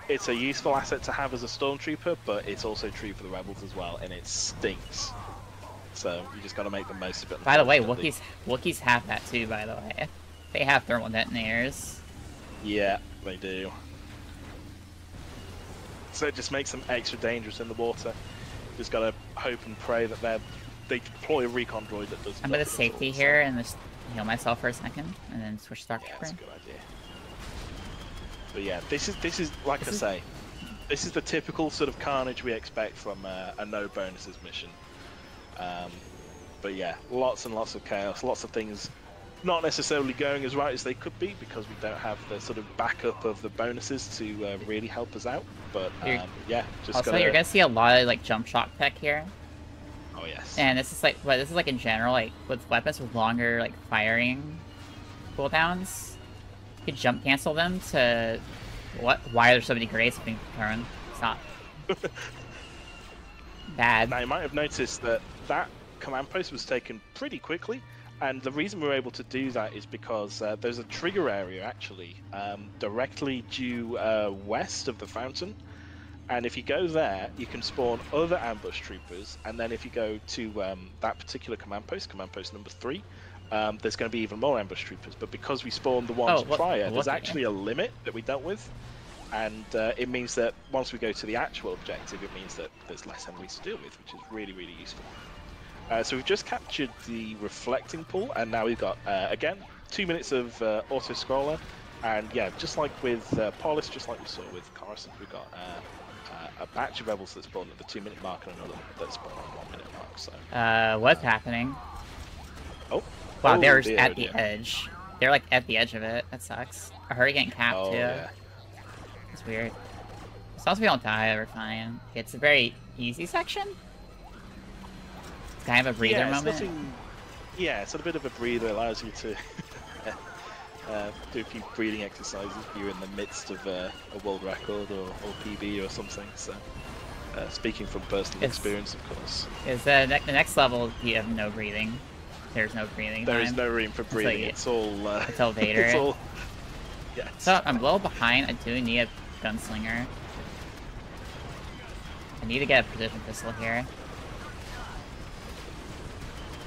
It's a useful asset to have as a Stormtrooper, but it's also true for the Rebels as well, and it stinks. So you just got to make the most of it. By the way, Wookiees have that too, by the way. They have thermal detonators. Yeah, they do. So it just makes them extra dangerous in the water. Just got to hope and pray that they deploy a recon droid that does. I'm going to safety here and just heal myself for a second, and then switch Star Trooper. Yeah, that's a good idea. But yeah, this is like I say, this is the typical sort of carnage we expect from a no bonuses mission. But yeah, lots and lots of chaos, lots of things not necessarily going as right as they could be because we don't have the sort of backup of the bonuses to really help us out. But yeah, just also you're gonna see a lot of like jump shock tech here. Oh yes. And this is like in general, like with weapons with longer like firing cooldowns, you could jump cancel them to what? Why are there so many grenades being thrown? Stop. Bad. Now you might have noticed that command post was taken pretty quickly, and the reason we're able to do that is because there's a trigger area actually directly due west of the fountain, and if you go there you can spawn other ambush troopers, and then if you go to that particular command post number 3, there's going to be even more ambush troopers, but because we spawned the ones prior, there's actually a limit that we dealt with. And it means that once we go to the actual objective, it means that there's less enemies to deal with, which is really useful. So we've just captured the reflecting pool, and now we've got, again, 2 minutes of auto-scroller. And yeah, just like with Polis, just like we saw with Coruscant, we've got a batch of rebels that spawn at the 2-minute mark and another that spawn at the 1-minute mark. So what's happening? Oh. Wow, they're at the edge. They're like at the edge of it. That sucks. I heard it getting capped too. Yeah. It's weird. As long as we don't die, we're fine. It's a very easy section. It's kind of a breather moment. It's a bit of a breather. Allows you to do a few breathing exercises if you're in the midst of a world record or PB or something. So, speaking from personal experience, of course. Is the next level you have no breathing? There's no breathing. There is no room for breathing. It's all. It's all Vader. It's all. Yeah. So I'm a little behind. I do need a gunslinger. I need to get a precision pistol here.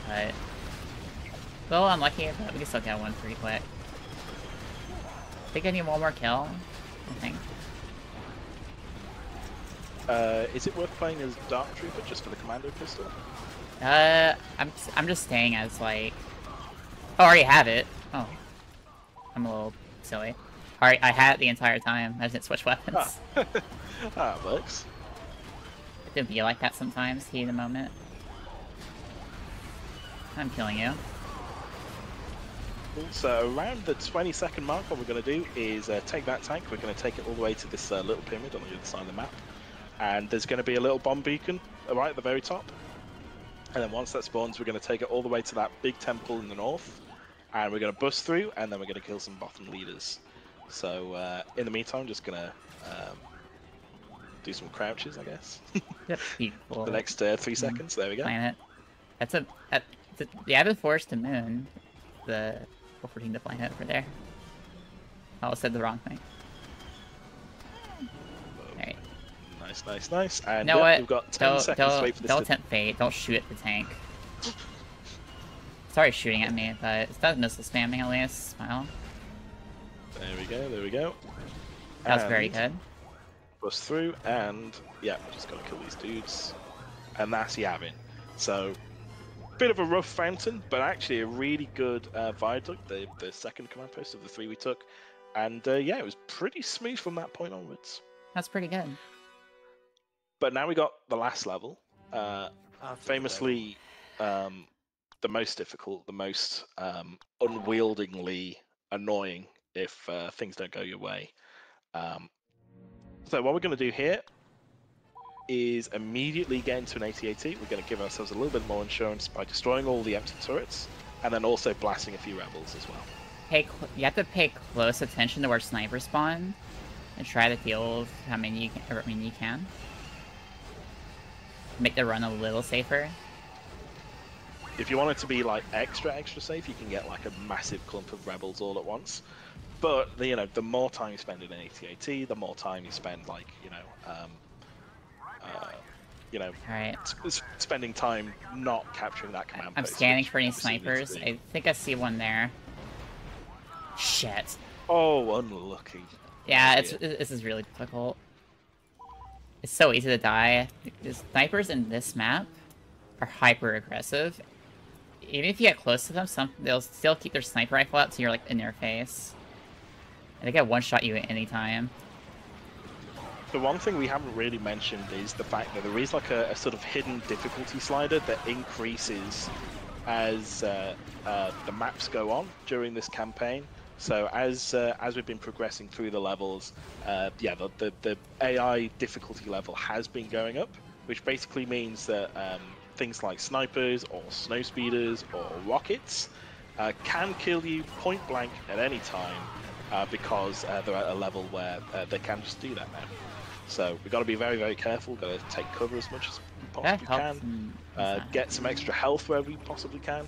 But a little unlucky, but we can still get one pretty quick. I think I need one more kill. I think. Is it worth playing as Dark Trooper just for the commando pistol? I'm just staying as like. Oh, I already have it. Oh, I'm a little silly. Alright, I had it the entire time. I didn't switch weapons. That works. It can be like that sometimes, heat in the moment. I'm killing you. Cool. So around the 20-second mark, what we're going to do is take that tank. We're going to take it all the way to this little pyramid on the other side of the map. And there's going to be a little bomb beacon right at the very top. And then once that spawns, we're going to take it all the way to that big temple in the north. And we're going to bust through, and then we're going to kill some bottom leaders. So in the meantime, I'm just going to do some crouches, I guess. Yep. For the next 3 seconds. There we go. Planet. That's the Avid Forest to Moon. The 14 to planet over there. I said the wrong thing. Alright. Nice. And you know what? We've got 10 seconds to wait for this. Don't tempt fate. Don't shoot at the tank. Sorry shooting at me, but it's not missile spamming at least. Smile. There we go, there we go. That was very good. Bust through, and yeah, just gotta kill these dudes. And that's Yavin. So, bit of a rough fountain, but actually a really good viaduct, the second command post of the 3 we took. And yeah, it was pretty smooth from that point onwards. That's pretty good. But now we got the last level. Famously, the most difficult, the most unwieldingly annoying if things don't go your way. So what we're going to do here is immediately get into an AT-AT. We're going to give ourselves a little bit more insurance by destroying all the empty turrets, and then also blasting a few rebels as well. You have to pay close attention to where snipers spawn, and try to deal with how many you can. Make the run a little safer. If you want it to be like extra safe, you can get like a massive clump of rebels all at once. But the more time you spend in an AT-AT, the more time you spend like Alright. spending time not capturing that command I'm post, scanning for any snipers. I think I see one there. Shit. Oh, unlucky. Yeah, this is really difficult. It's so easy to die. The snipers in this map are hyper aggressive. Even if you get close to them, they'll still keep their sniper rifle out so you're like in their face. And they can one-shot you at any time. The one thing we haven't really mentioned is the fact that there is like a sort of hidden difficulty slider that increases as the maps go on during this campaign. So as we've been progressing through the levels, yeah, the AI difficulty level has been going up, which basically means that things like snipers or snow speeders or rockets can kill you point blank at any time because they're at a level where they can just do that now. So we've got to be very, very careful. Got to take cover as much as we possibly can. Get some extra health where we possibly can.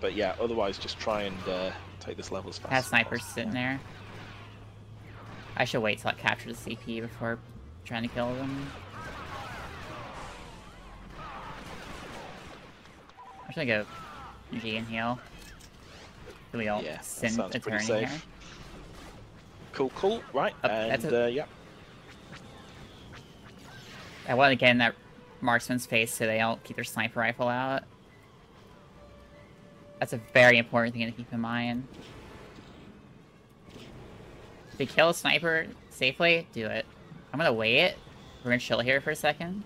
But yeah, otherwise just try and take this level as fast as snipers sitting there. I should wait till I capture the CP before trying to kill them. I'm just gonna go G and heal. So we don't send a turn here. Cool. Right, and yeah. I want to get in that marksman's face so they don't keep their sniper rifle out. That's a very important thing to keep in mind. If you kill a sniper safely, do it. I'm gonna wait. We're gonna chill here for a second.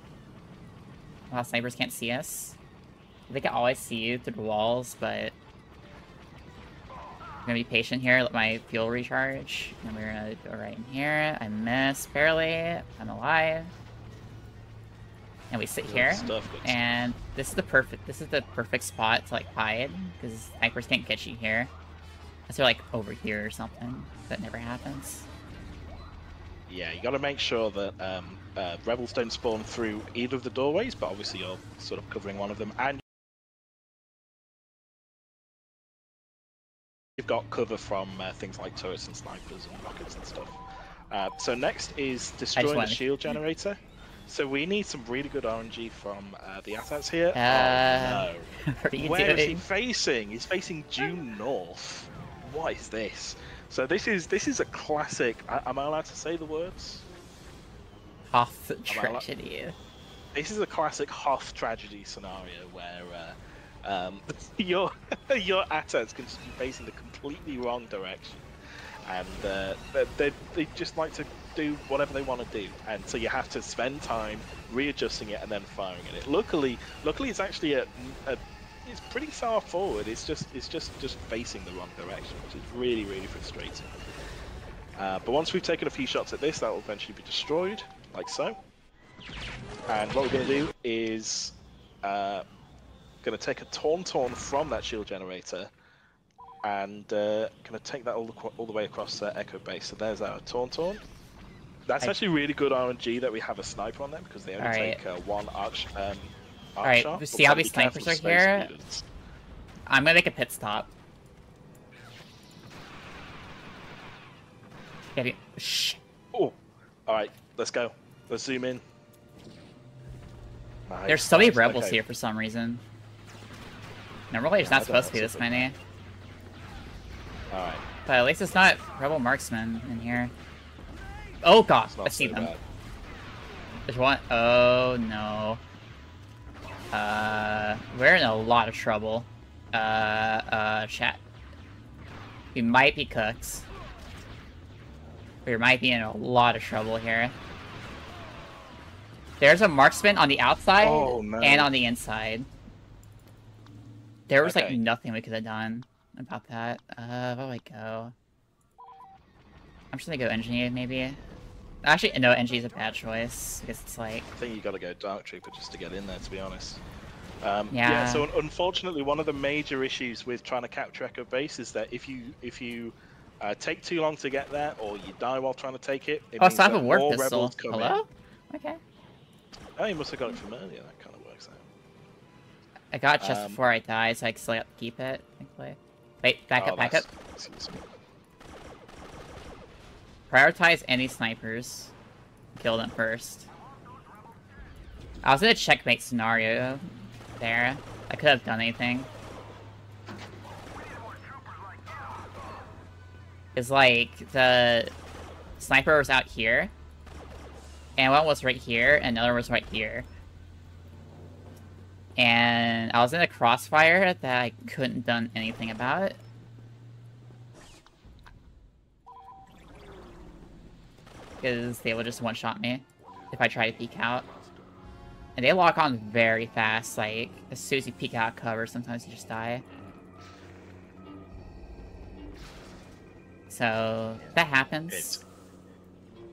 While snipers can't see us. They can always see you through the walls, but I'm gonna be patient here, let my fuel recharge. And we're gonna go right in here. I miss barely. I'm alive. And we sit here, and this is the perfect spot to like hide, because snipers can't get you here. Unless they're like over here or something. That never happens. Yeah, you got to make sure that rebels don't spawn through either of the doorways, but obviously you're sort of covering one of them, and you've got cover from things like turrets and snipers and rockets and stuff. So next is destroying the shield generator. So we need some really good RNG from the AT-ATs here. Oh no. What are you Where doing? is he facing? He's facing due north. What is this? So this is a classic. Am I allowed to say the words? Hoth tragedy. This is a classic Hoth tragedy scenario where your AT-ATs can just be facing the completely wrong direction, and they just like to do whatever they want to do, and so you have to spend time readjusting it and then firing at it. Luckily it's actually it's pretty far forward. It's just facing the wrong direction, which is really, really frustrating. But once we've taken a few shots at this, that will eventually be destroyed, like so. And what we're going to do is going to take a Tauntaun from that shield generator, and going to take that all the way across Echo Base. So there's our Tauntaun. That's actually really good RNG that we have a sniper on them, because they only take one arc shot. Alright, see how these snipers are here? I'm gonna make a pit stop. Shh. Oh, alright, let's go. Let's zoom in. There's so many rebels here for some reason. Normally it's not supposed to be this many. Alright. But at least it's not Rebel Marksman in here. Oh god, I see them. There's one. Oh no. We're in a lot of trouble. Chat. We might be cooked. We might be in a lot of trouble here. There's a marksman on the outside and on the inside. There was like nothing we could have done about that. Where do I go? I'm just gonna go engineer maybe. Actually, no, NG is a bad choice because it's like. I think you gotta go Dark Trooper just to get in there, to be honest. Yeah. So unfortunately, one of the major issues with trying to capture Echo Base is that if you take too long to get there, or you die while trying to take it, it means so I have that a warp more pistol. rebels come Hello? in. Okay. Oh, you must have got it from earlier. That kind of works out. I got it just before I died, so I still have to keep it. Thankfully. Wait, back up. Prioritize any snipers. Kill them first. I was in a checkmate scenario there. I could have done anything. It's like the sniper was out here, and one was right here, and another was right here. And I was in a crossfire that I couldn't have done anything about. Because they would just one-shot me if I try to peek out. And they lock on very fast, like, as soon as you peek out of cover, sometimes you just die. So, that happens.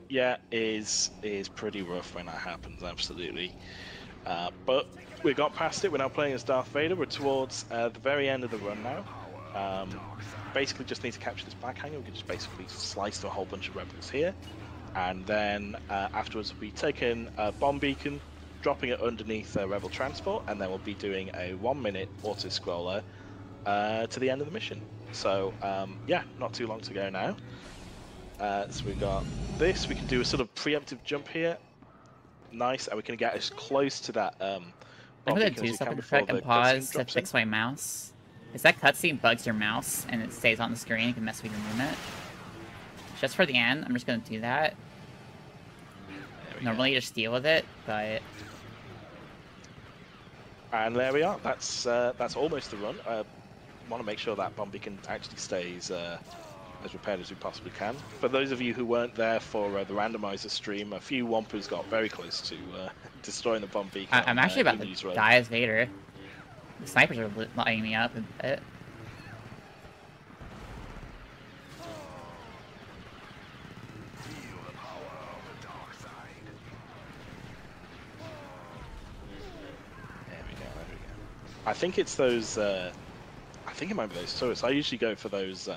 Yeah, is pretty rough when that happens, absolutely. But we got past it, we're now playing as Darth Vader, we're towards the very end of the run now. Basically just need to capture this black hangar, we can just basically slice through a whole bunch of rebels here. And then afterwards we'll be taking a bomb beacon, dropping it underneath a rebel transport, and then we'll be doing a 1-minute auto-scroller to the end of the mission. So yeah, not too long to go now. So we got this, we can do a sort of preemptive jump here. Nice, and we can get as close to that I'm gonna do something quick and pause to fix my mouse. Because that cutscene bugs your mouse and it stays on the screen, you can mess with your movement. Just for the end, I'm just gonna do that. Normally you just deal with it, but... And there we are, that's almost the run. Want to make sure that bomb beacon actually stays as repaired as we possibly can. For those of you who weren't there for the randomizer stream, a few Wampus got very close to destroying the bomb beacon. I'm actually about to die as Vader. The snipers are lighting me up a bit. I think it's those. I think it might be those turrets. I usually go for those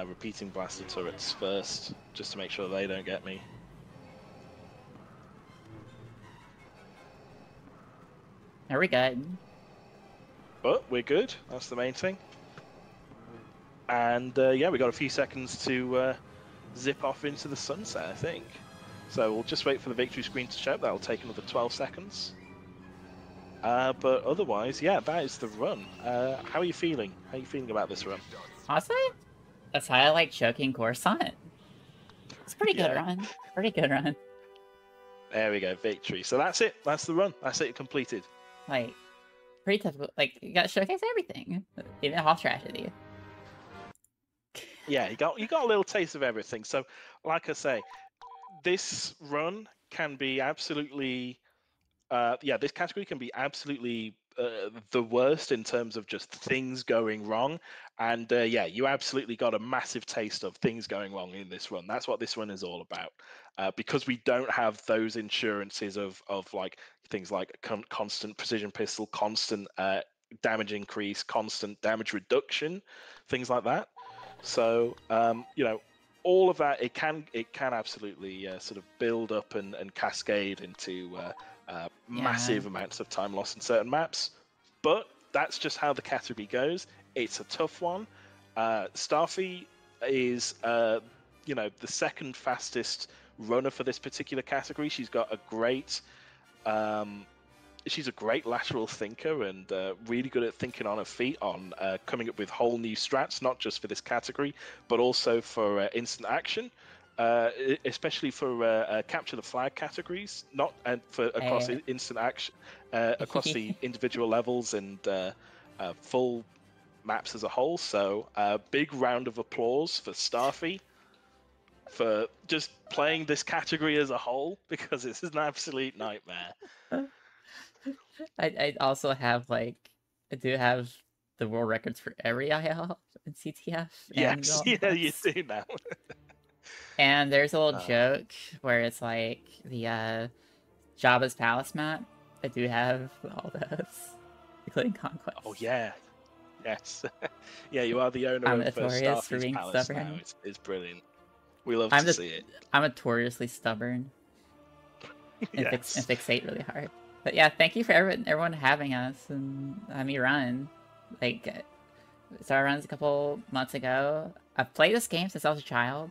repeating blaster turrets first, just to make sure they don't get me. Are we good? But we're good. That's the main thing. And yeah, we got a few seconds to zip off into the sunset, I think. So we'll just wait for the victory screen to show up. That'll take another 12 seconds. But otherwise, yeah, that is the run. How are you feeling? How are you feeling about this run? Honestly, that's how I like choking Coruscant. It's a pretty good run. Pretty good run. There we go, victory. So that's it. That's the run. That's it completed. Like, pretty typical. Like, you gotta showcase everything, even Hoth tragedy. Yeah, you got a little taste of everything. So, like I say, this run can be absolutely. Yeah, this category can be absolutely the worst in terms of just things going wrong. And yeah, you absolutely got a massive taste of things going wrong in this run. That's what this run is all about. Because we don't have those insurances of like things like constant precision pistol, constant damage increase, constant damage reduction, things like that. So you know, all of that it can absolutely sort of build up and cascade into massive amounts of time lost in certain maps, but that's just how the category goes. It's a tough one. Starfy is, you know, the second fastest runner for this particular category. She's got a great she's a great lateral thinker and really good at thinking on her feet, on coming up with whole new strats, not just for this category, but also for instant action, especially for capture the flag categories, not for across instant action, across the individual levels and full maps as a whole. So big round of applause for Starfy for just playing this category as a whole, because it's an absolute nightmare. I also have I do have the world records for every IL and CTF. Yes, yeah, you do now. And there's a little joke where it's like the Jabba's Palace map. I do have all those, including Conquest. Oh yeah, yes, yeah. You are the owner of Starfy's Palace now. It's brilliant. We love to see it. I'm notoriously stubborn. And, yes. and fixate really hard. But yeah, thank you for everyone having us and having me run. Like, started runs a couple months ago. I've played this game since I was a child.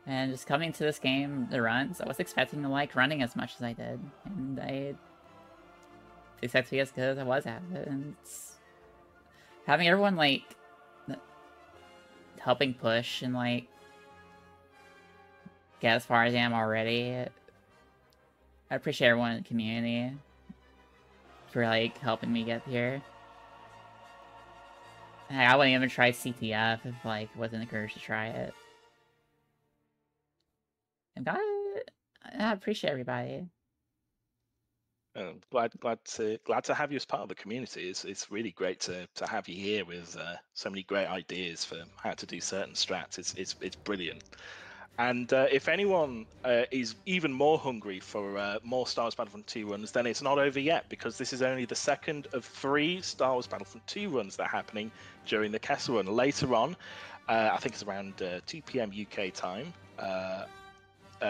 And just coming to this game, the runs, I was expecting to like running as much as I did. And I expect to be as good as I was at it. And it's having everyone like helping push and like get as far as I am already. I appreciate everyone in the community for like helping me get here. I wouldn't even try CTF if like wasn't encouraged to try it. And I appreciate everybody. Glad to have you as part of the community. It's really great to have you here with so many great ideas for how to do certain strats. It's brilliant. And if anyone is even more hungry for more Star Wars Battlefront 2 runs, then it's not over yet, because this is only the second of 3 Star Wars Battlefront 2 runs that are happening during the Kessel Run. Later on, I think it's around 2 p.m. UK time,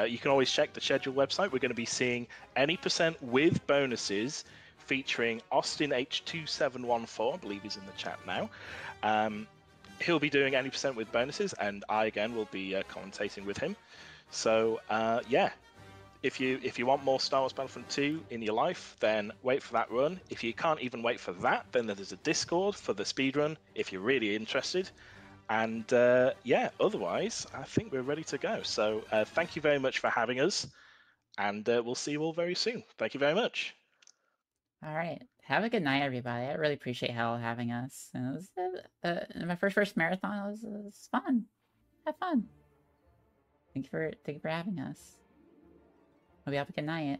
you can always check the schedule website. We're going to be seeing any percent with bonuses featuring Austin H2714, I believe he's in the chat now. He'll be doing any percent with bonuses, and I again will be commentating with him. So yeah, if you want more Star Wars Battlefront 2 in your life, then wait for that run. If you can't even wait for that, then there's a Discord for the speedrun if you're really interested. And yeah, otherwise, I think we're ready to go. So thank you very much for having us, and we'll see you all very soon. Thank you very much. All right. Have a good night, everybody. I really appreciate Hell having us. And it was my first marathon. It was fun. Have fun. Thank you for having us. Hope you have a good night.